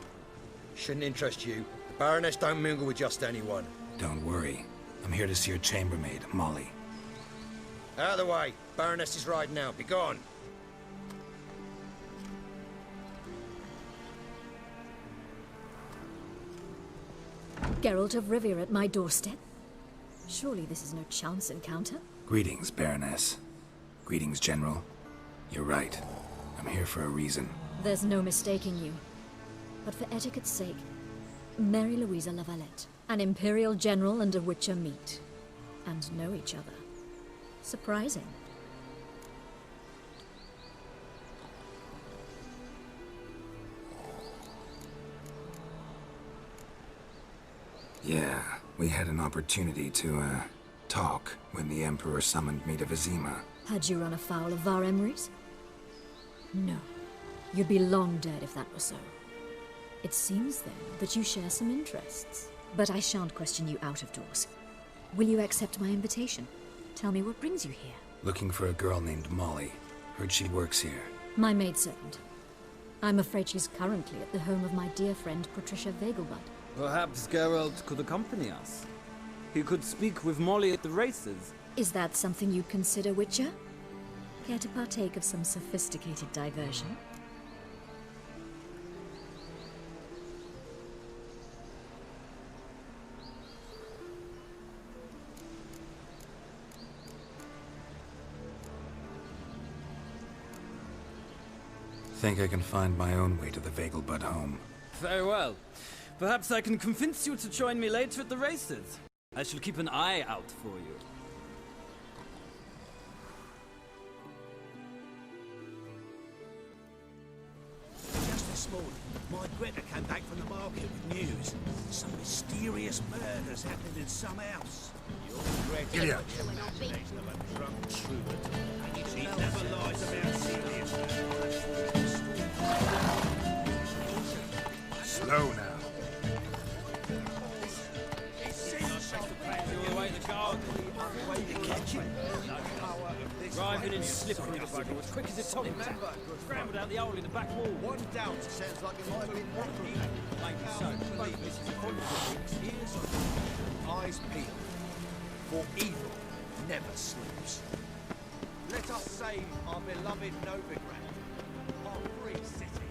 Shouldn't interest you. The Baroness don't mingle with just anyone. Don't worry. I'm here to see your chambermaid, Molly. Out of the way. Baroness is riding out. Be gone. Geralt of Rivia at my doorstep? Surely this is no chance encounter? Greetings, Baroness. Greetings, General. You're right. I'm here for a reason. There's no mistaking you. But for etiquette's sake, Mary Louisa Lavalette, an Imperial General and a Witcher meet. And know each other. Surprising. Yeah, we had an opportunity to, talk when the Emperor summoned me to Vizima. Had you run afoul of Var Emrys? No. You'd be long dead if that were so. It seems, then, that you share some interests. But I shan't question you out of doors. Will you accept my invitation? Tell me what brings you here. Looking for a girl named Molly. Heard she works here. My maidservant. I'm afraid she's currently at the home of my dear friend Patricia Vegelbud. Perhaps Geralt could accompany us. He could speak with Molly at the races. Is that something you'd consider, Witcher? Care to partake of some sophisticated diversion? Think I can find my own way to the Vegelbud home. Very well. Perhaps I can convince you to join me later at the races. I shall keep an eye out for you. Just this morning, my Greta came back from the market with news. Some mysterious murders happening in some house. Your Greta Giddy up. of a drunk troubadour. She never lies about serious matters. Slow now. Driving in slippery puddle as quick as a tomcat. Scrambled out the hole in the back wall. One doubt sounds like it might have been Rocky. Maybe so. Believe this is a conflict. Ears on, eyes peeled. For evil never sleeps. Let us save our beloved Novigrad, our free city.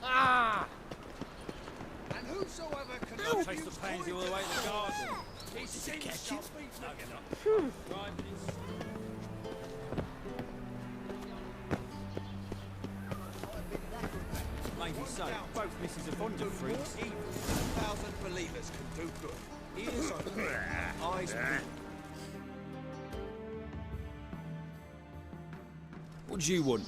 Ah! And whosoever can chase the pansy all the way to the garden. He's to catch it. No, you're not. Driving in. Maybe so. Both misses are fond of freaks. Even 1,000 believers can do good. Ears open, eyes open. What do you want?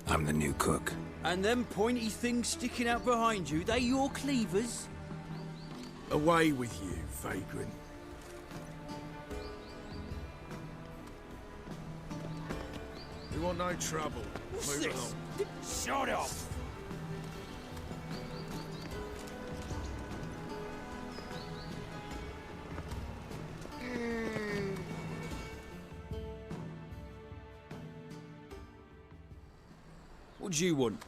I'm the new cook. And them pointy things sticking out behind you, they your cleavers? Away with you, vagrant. We want no trouble. What's Move this? along. Shut up! What do you want?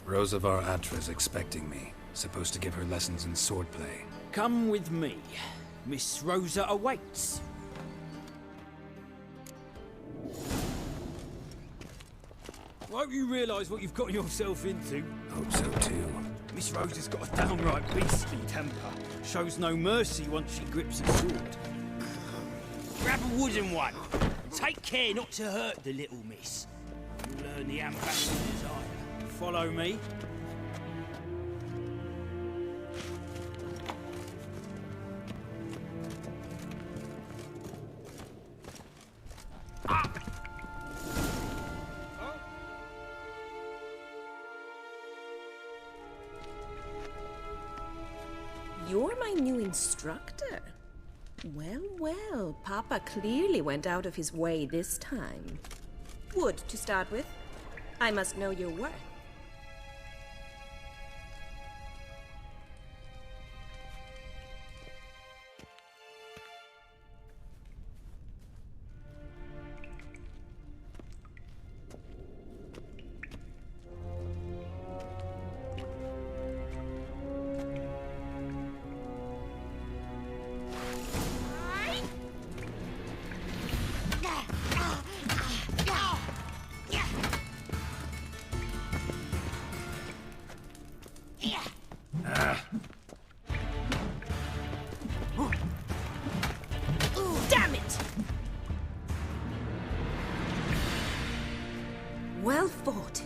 Rosa var Atra's expecting me. Supposed to give her lessons in swordplay. Come with me. Miss Rosa awaits. I hope you realise what you've got yourself into. Hope so too. Miss Rosa's got a downright beastly temper. Shows no mercy once she grips a sword. Grab a wooden one. Take care not to hurt the little miss. You'll learn the ambassador's ire. Follow me. You're my new instructor. Well, well, Papa clearly went out of his way this time. Wood, to start with. I must know your worth. Damn it! Well fought.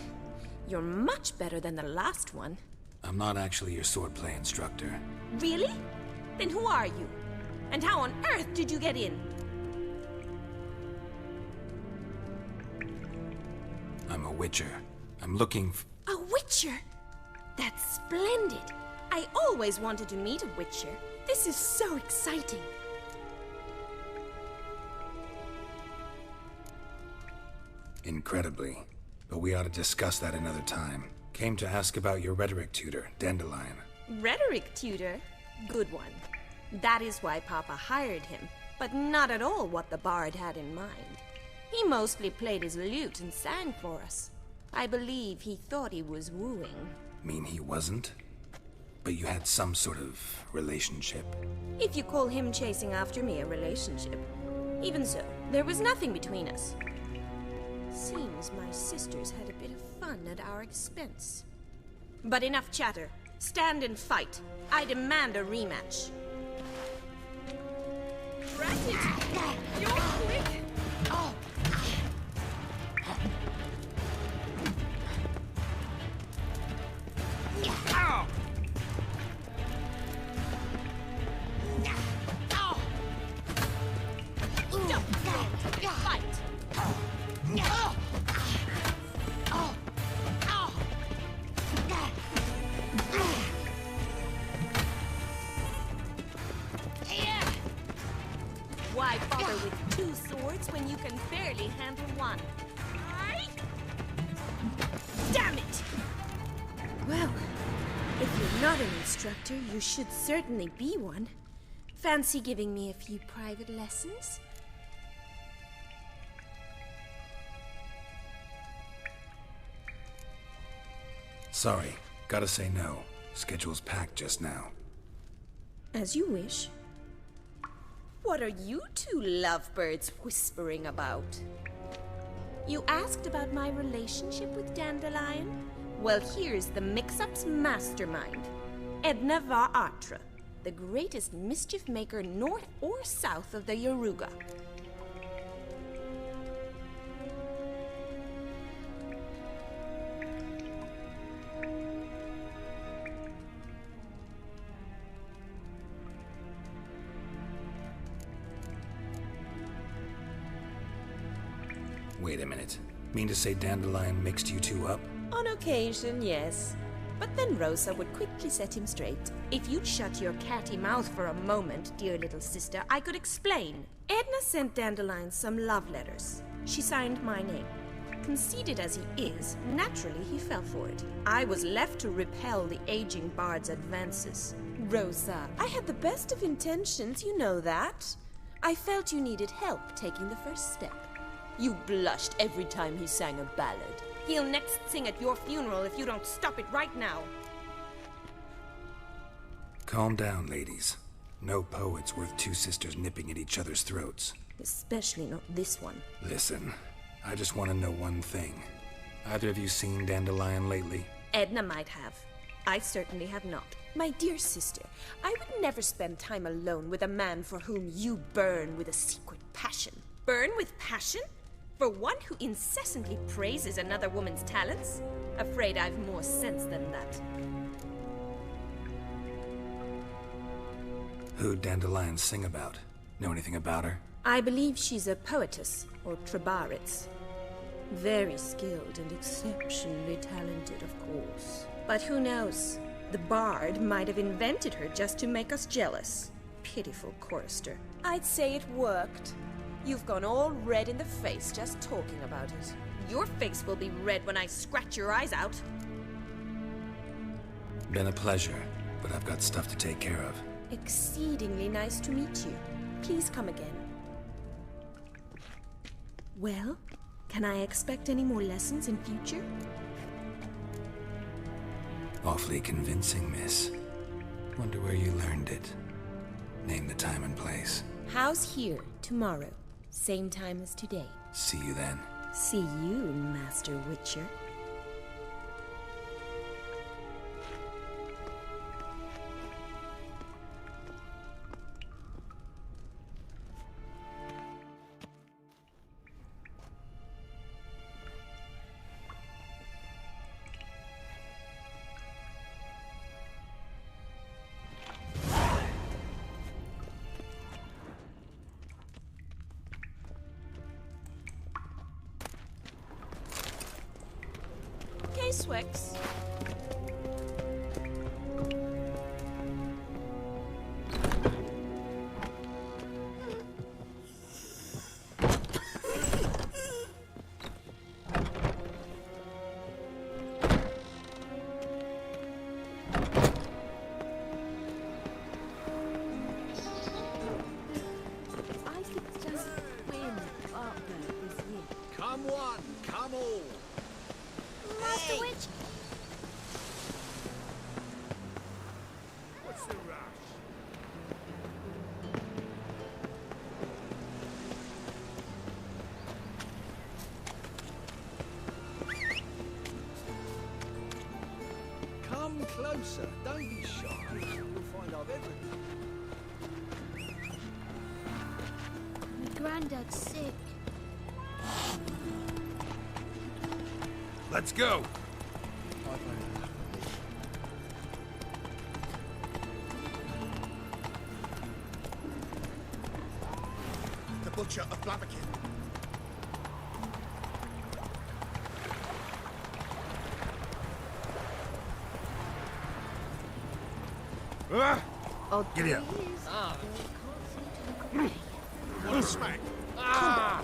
You're much better than the last one. I'm not actually your swordplay instructor. Really? Then who are you? And how on earth did you get in? I'm a witcher. I'm looking A witcher? That's splendid. I always wanted to meet a witcher. This is so exciting. Incredibly. But we ought to discuss that another time. Came to ask about your rhetoric tutor, Dandelion. Rhetoric tutor? Good one. That is why Papa hired him, but not at all what the bard had in mind. He mostly played his lute and sang for us. I believe he thought he was wooing. Mean he wasn't? But you had some sort of relationship. If you call him chasing after me a relationship. Even so, there was nothing between us. Seems my sisters had a bit of fun at our expense. But enough chatter. Stand and fight. I demand a rematch. Drat it! You're quick! Oh. Ow! Fight! Why bother with two swords when you can barely handle one? Damn it! Well, if you're not an instructor, you should certainly be one. Fancy giving me a few private lessons? Sorry, gotta say no. Schedule's packed just now. As you wish. What are you two lovebirds whispering about? You asked about my relationship with Dandelion? Well, here's the mix-up's mastermind. Edna Va Atra, the greatest mischief maker north or south of the Yaruga. Wait a minute. Mean to say Dandelion mixed you two up? On occasion, yes. But then Rosa would quickly set him straight. If you'd shut your catty mouth for a moment, dear little sister, I could explain. Edna sent Dandelion some love letters. She signed my name. Conceited as he is, naturally he fell for it. I was left to repel the aging bard's advances. Rosa, I had the best of intentions, you know that. I felt you needed help taking the first step. You blushed every time he sang a ballad. He'll next sing at your funeral if you don't stop it right now. Calm down, ladies. No poet's worth two sisters nipping at each other's throats. Especially not this one. Listen, I just want to know one thing. Either of you seen Dandelion lately? Edna might have. I certainly have not. My dear sister, I would never spend time alone with a man for whom you burn with a secret passion. Burn with passion? For one who incessantly praises another woman's talents? Afraid I've more sense than that. Who'd Dandelion sing about? Know anything about her? I believe she's a poetess, or trabaritz. Very skilled and exceptionally talented, of course. But who knows? The bard might have invented her just to make us jealous. Pitiful chorister. I'd say it worked. You've gone all red in the face just talking about it. Your face will be red when I scratch your eyes out. Been a pleasure, but I've got stuff to take care of. Exceedingly nice to meet you. Please come again. Well, can I expect any more lessons in future? Awfully convincing, miss. Wonder where you learned it. Name the time and place. House here, tomorrow. Same time as today. See you then. See you, Master Witcher. Swix. Come one, come all. Master Witch. What's the rush? Come closer, don't be shy. You'll find I've everything. My granddad's sick. Let's go! The Butcher of Blaviken. Oh, giddy up. What a smack! Ah!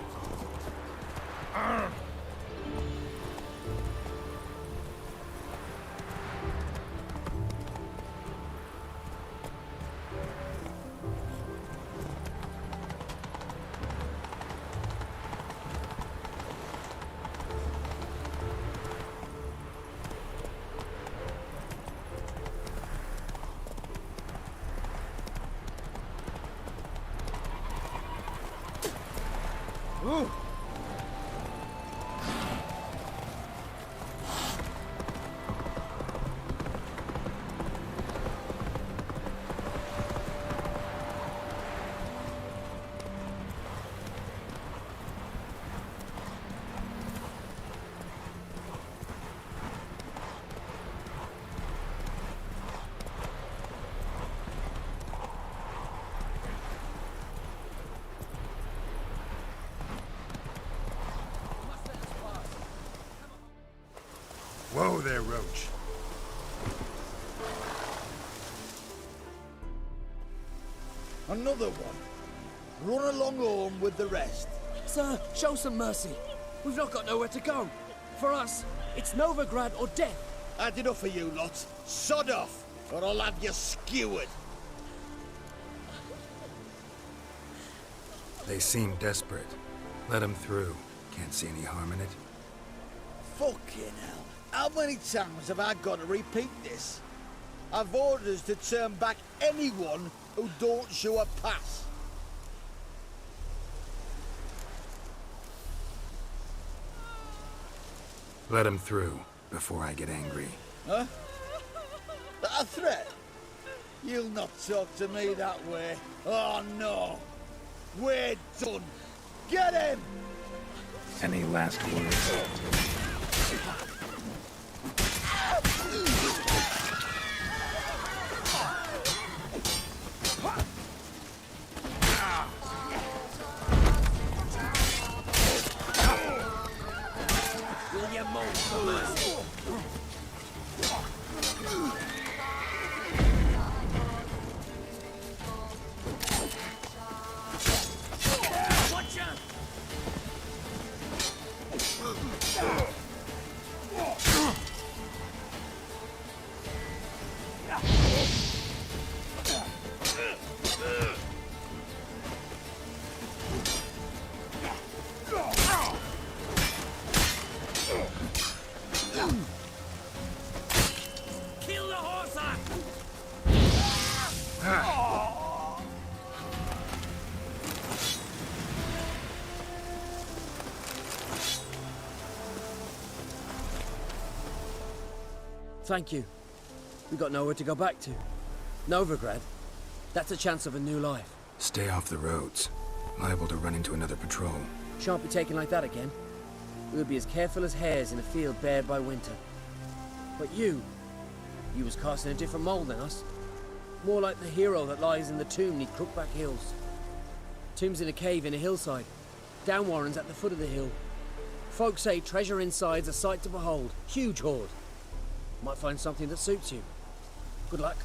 Whoa there, Roach. Another one. Run along home with the rest. Sir, show some mercy. We've not got nowhere to go. For us, it's Novigrad or death. Had enough of you lot. Sod off, or I'll have you skewered. They seem desperate. Let them through. Can't see any harm in it. Fucking hell. How many times have I got to repeat this? I've orders to turn back anyone who don't show a pass. Let them through before I get angry. Huh? A threat? You'll not talk to me that way. Oh no. We're done. Get him! Any last words? Will you moan for mercy? Watch out! Kill the horse! Thank you. We got nowhere to go back to. Novigrad, that's a chance of a new life. Stay off the roads. Liable to run into another patrol. Shan't be taken like that again. We'll be as careful as hares in a field bared by winter. But you was cast in a different mould than us. More like the hero that lies in the tomb neath Crookback Hills. Tomb's in a cave in a hillside. Downwarren's at the foot of the hill. Folks say treasure inside's a sight to behold. Huge hoard. Might find something that suits you. Good luck.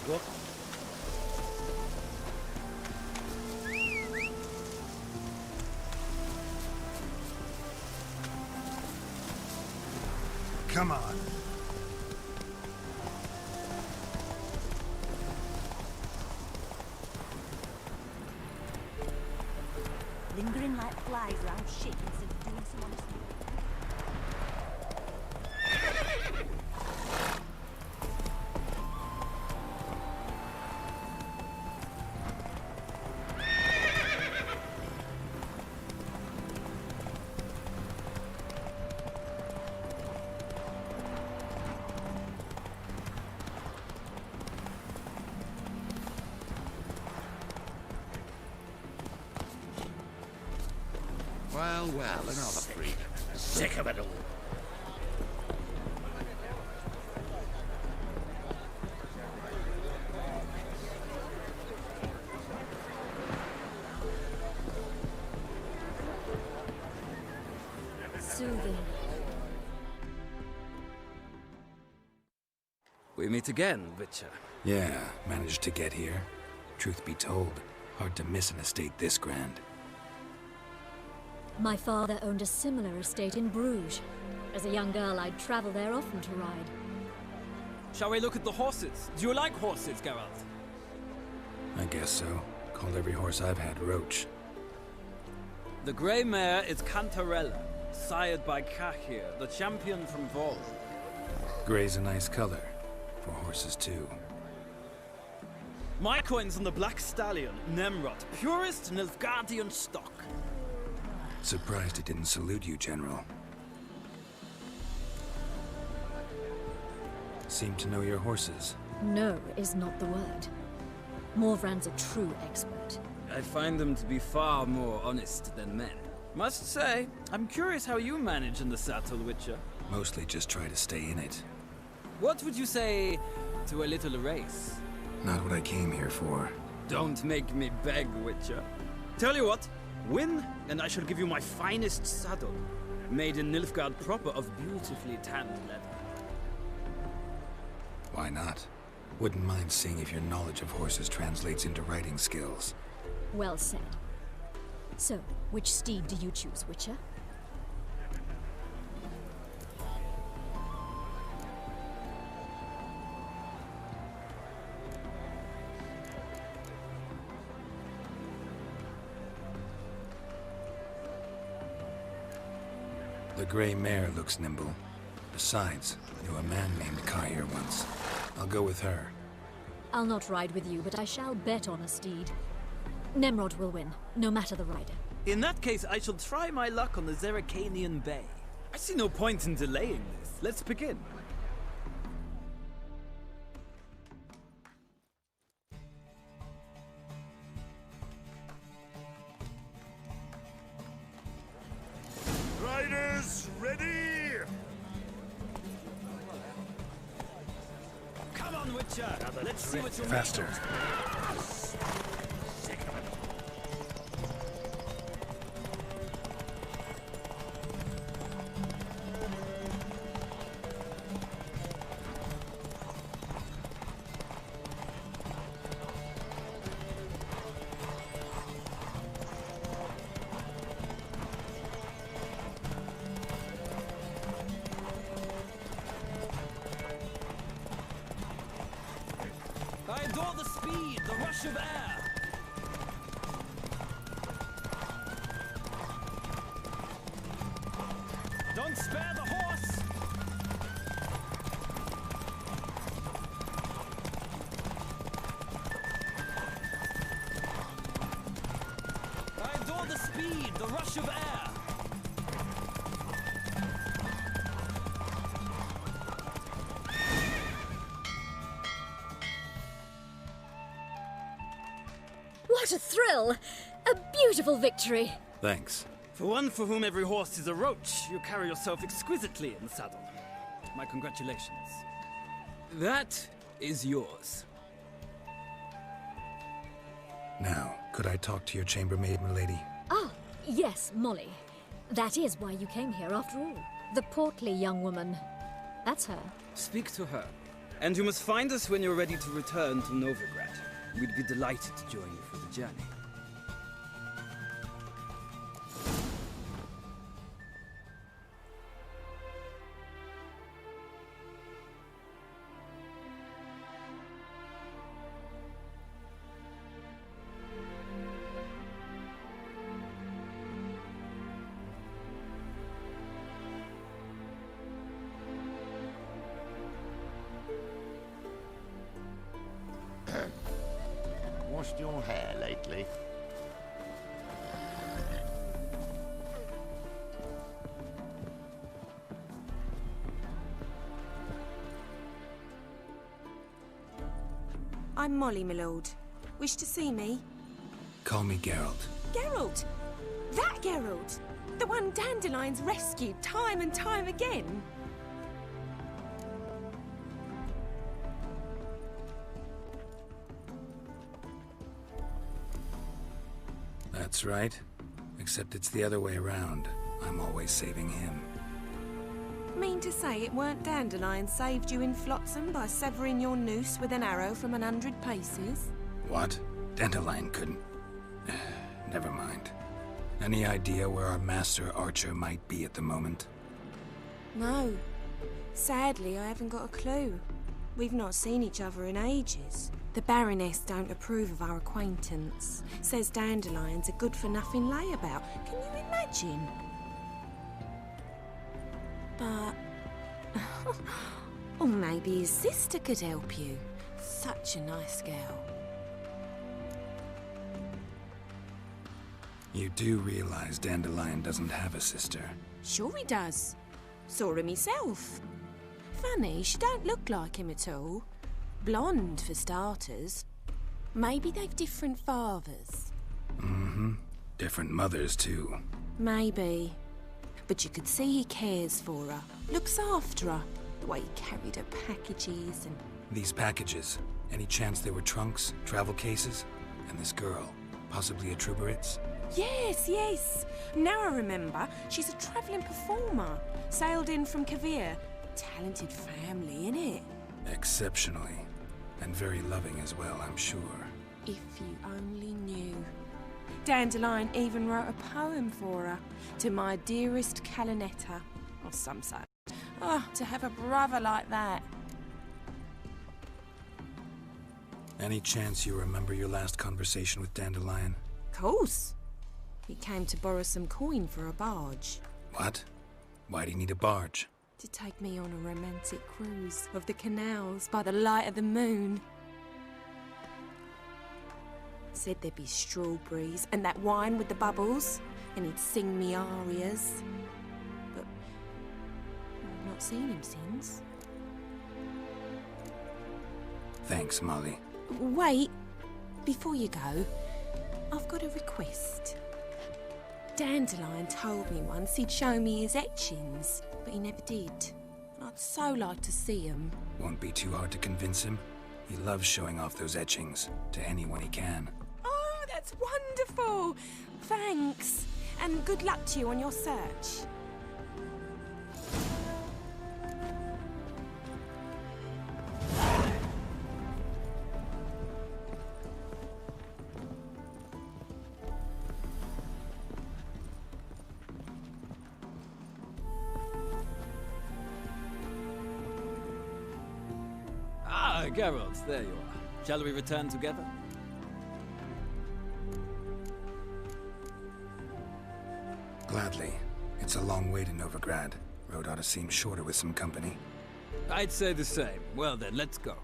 What? Come on. Lingering like flies around shit instead of doing some honest work. Well, well, another freak. Sick of it all. Soothing. We meet again, Witcher. Yeah, managed to get here. Truth be told, hard to miss an estate this grand. My father owned a similar estate in Bruges. As a young girl, I'd travel there often to ride. Shall we look at the horses? Do you like horses, Geralt? I guess so. Called every horse I've had Roach. The grey mare is Cantarella, sired by Cahir, the champion from Vol. Grey's a nice color. For horses, too. My coin's on the black stallion, Nemrod, purest Nilfgaardian stock. Surprised it didn't salute you, General. Seem to know your horses. No is not the word. Morvran's a true expert. I find them to be far more honest than men. Must say, I'm curious how you manage in the saddle, Witcher. Mostly just try to stay in it. What would you say to a little race? Not what I came here for. Don't make me beg, Witcher. Tell you what, win, and I shall give you my finest saddle. Made in Nilfgaard proper of beautifully tanned leather. Why not? Wouldn't mind seeing if your knowledge of horses translates into riding skills. Well said. So, which steed do you choose, Witcher? The gray mare looks nimble. Besides, I knew a man named Cahir once. I'll go with her. I'll not ride with you, but I shall bet on a steed. Nemrod will win, no matter the rider. In that case, I shall try my luck on the Zeracanian Bay. I see no point in delaying this. Let's begin. Riders, ready? Come on, Witcher! Let's see what you're Faster. I adore the speed, the rush of air. Don't spare the horse. I adore the speed, the rush of air. What a thrill! A beautiful victory! Thanks. For one for whom every horse is a roach, you carry yourself exquisitely in the saddle. My congratulations. That is yours. Now, could I talk to your chambermaid, milady? Ah, yes, Molly. That is why you came here after all. The portly young woman. That's her. Speak to her. And you must find us when you're ready to return to Novigrad. We'd be delighted to join you for the journey. Washed your hair lately? I'm Molly, my lord. Wish to see me? Call me Geralt. Geralt! That Geralt! The one Dandelion's rescued time and time again! That's right. Except it's the other way around. I'm always saving him. Mean to say it weren't Dandelion saved you in Flotsam by severing your noose with an arrow from 100 paces? What? Dandelion couldn't... Never mind. Any idea where our master archer might be at the moment? No. Sadly, I haven't got a clue. We've not seen each other in ages. The Baroness don't approve of our acquaintance. Says Dandelion's a good-for-nothing layabout. Can you imagine? But... or maybe his sister could help you. Such a nice girl. You do realize Dandelion doesn't have a sister? Sure he does. Saw him myself. Funny, she don't look like him at all. Blonde, for starters. Maybe they've different fathers. Mm-hmm. Different mothers, too. Maybe. But you could see he cares for her. Looks after her. The way he carried her packages and... These packages, any chance they were trunks, travel cases? And this girl, possibly a Truberitz? Yes, yes. Now I remember. She's a travelling performer. Sailed in from Kavir. Talented family, innit? Exceptionally. And very loving as well, I'm sure. If you only knew. Dandelion even wrote a poem for her. To my dearest Calinetta. Or some such. Oh, to have a brother like that. Any chance you remember your last conversation with Dandelion? Course. He came to borrow some coin for a barge. What? Why'd he need a barge? To take me on a romantic cruise of the canals by the light of the moon. Said there'd be strawberries and that wine with the bubbles, and he'd sing me arias. But I've not seen him since. Thanks, Molly. Wait, before you go, I've got a request. Dandelion told me once he'd show me his etchings, but he never did. I'd so like to see them. Won't be too hard to convince him. He loves showing off those etchings to anyone he can. Oh, that's wonderful! Thanks, and good luck to you on your search. Ah, Geralt, there you are. Shall we return together? Gladly. It's a long way to Novigrad. Road ought to seem shorter with some company. I'd say the same. Well then, let's go.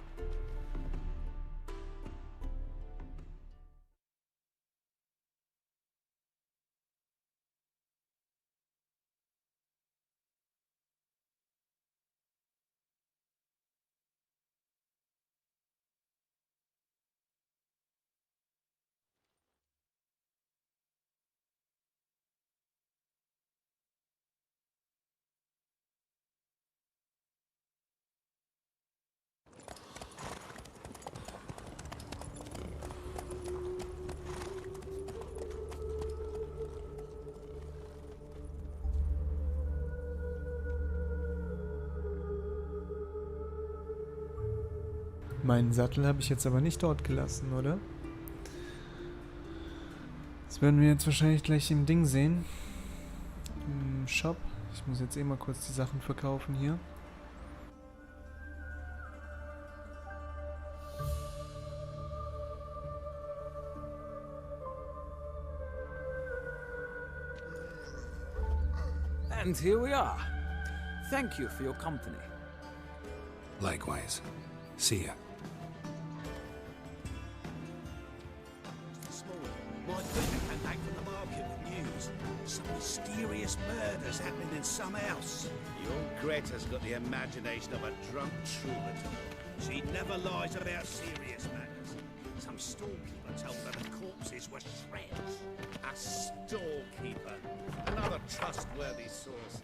Meinen Sattel habe ich jetzt aber nicht dort gelassen, oder? Das werden wir jetzt wahrscheinlich gleich im Ding sehen. Im Shop. Ich muss jetzt mal kurz die Sachen verkaufen hier. And here we are. Thank you for your company. Likewise. See ya. This morning, my friend came back from the market with news. Some mysterious murders happening in some house. Your Greta's got the imagination of a drunk troubadour. She never lies about serious matters. Some storekeeper told her the corpses were shreds. A storekeeper? Another trustworthy source.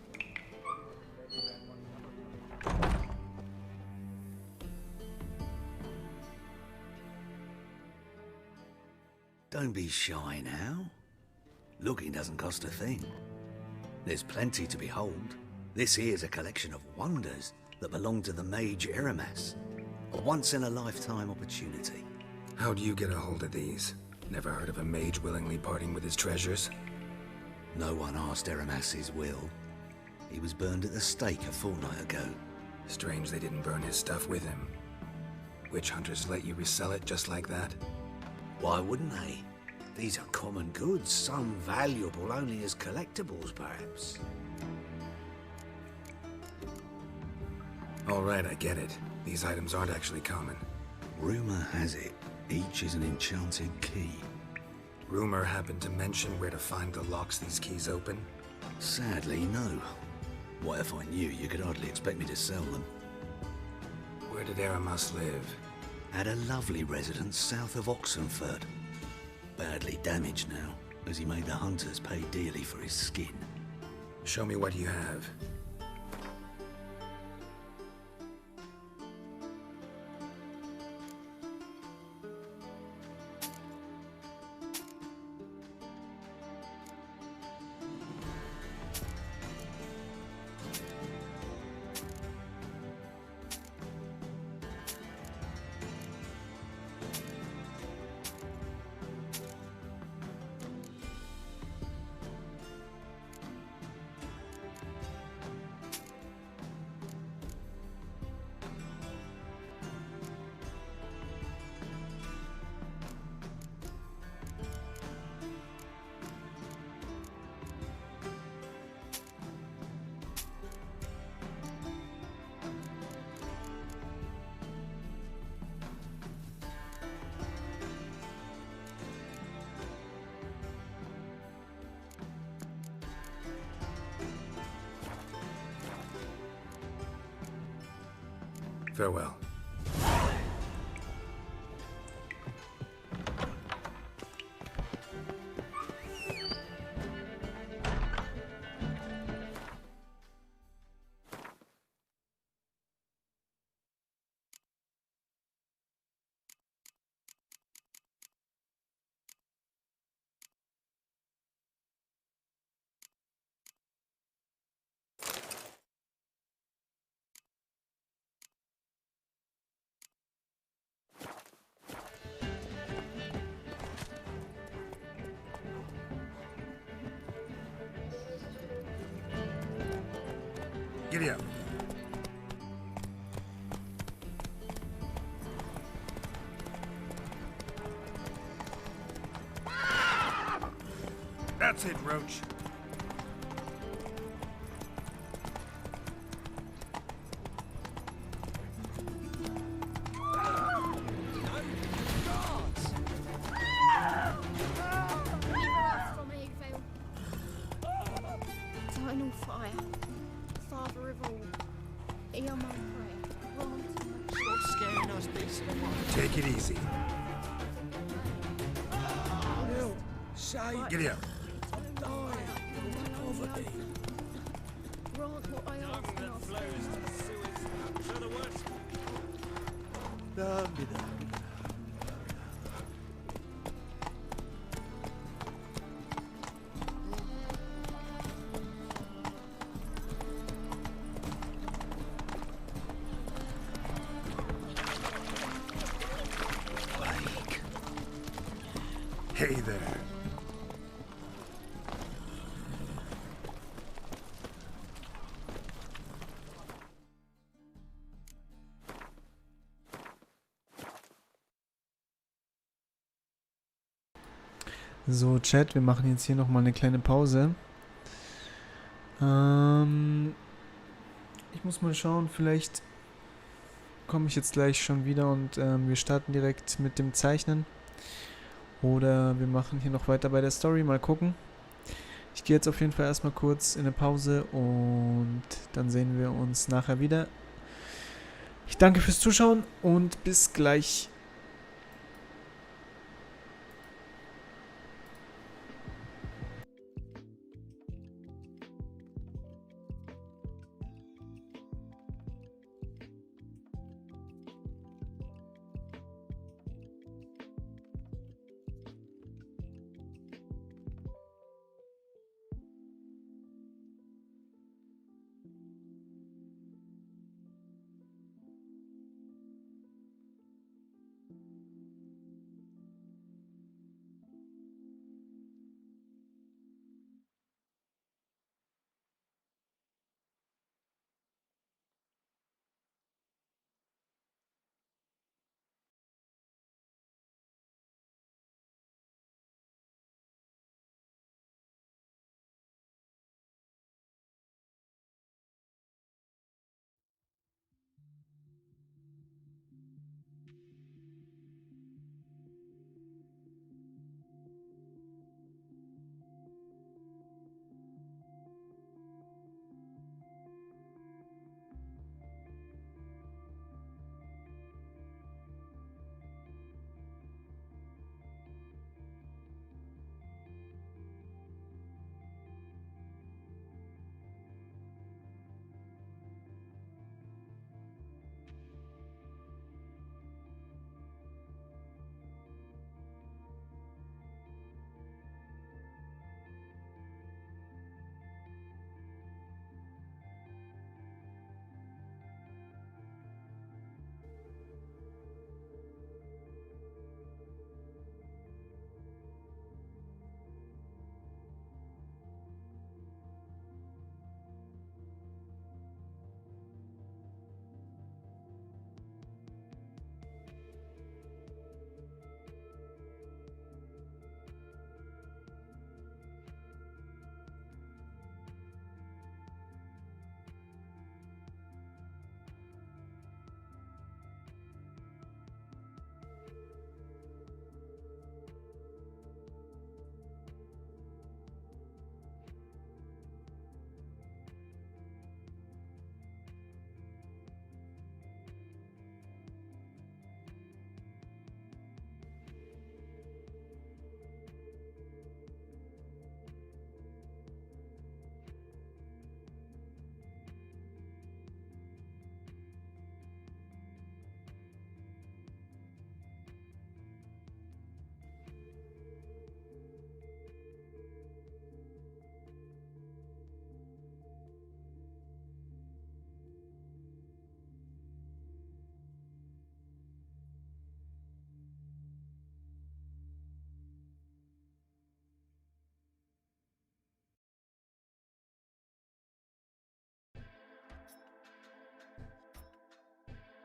Don't be shy now. Looking doesn't cost a thing. There's plenty to behold. This here's a collection of wonders that belong to the mage Eramas. A once-in-a-lifetime opportunity. How do you get a hold of these? Never heard of a mage willingly parting with his treasures? No one asked Eramas his will. He was burned at the stake a fortnight ago. Strange they didn't burn his stuff with him. Witch hunters let you resell it just like that? Why wouldn't they? These are common goods, some valuable only as collectibles, perhaps. All right, I get it. These items aren't actually common. Rumor has it, each is an enchanted key. Rumor happened to mention where to find the locks these keys open? Sadly, no. What if I knew, you could hardly expect me to sell them. Where did Eramas live? At a lovely residence south of Oxenford. Badly damaged now, as he made the hunters pay dearly for his skin. Show me what you have. Farewell. Giddy up. That's it, Roach. Eternal fire, Father of all, hear my prayer. Stop scaring us, beast of the wild. Take it easy. No, say, Giddy up. I'm dying of poverty. Grant what I ask and ask. Hey there. So, Chat, wir machen jetzt hier nochmal eine kleine Pause. Ich muss mal schauen, vielleicht komme ich jetzt gleich schon wieder und wir starten direkt mit dem Zeichnen. Oder wir machen hier noch weiter bei der Story, mal gucken. Ich gehe jetzt auf jeden Fall erstmal kurz in eine Pause und dann sehen wir uns nachher wieder. Ich danke fürs Zuschauen und bis gleich.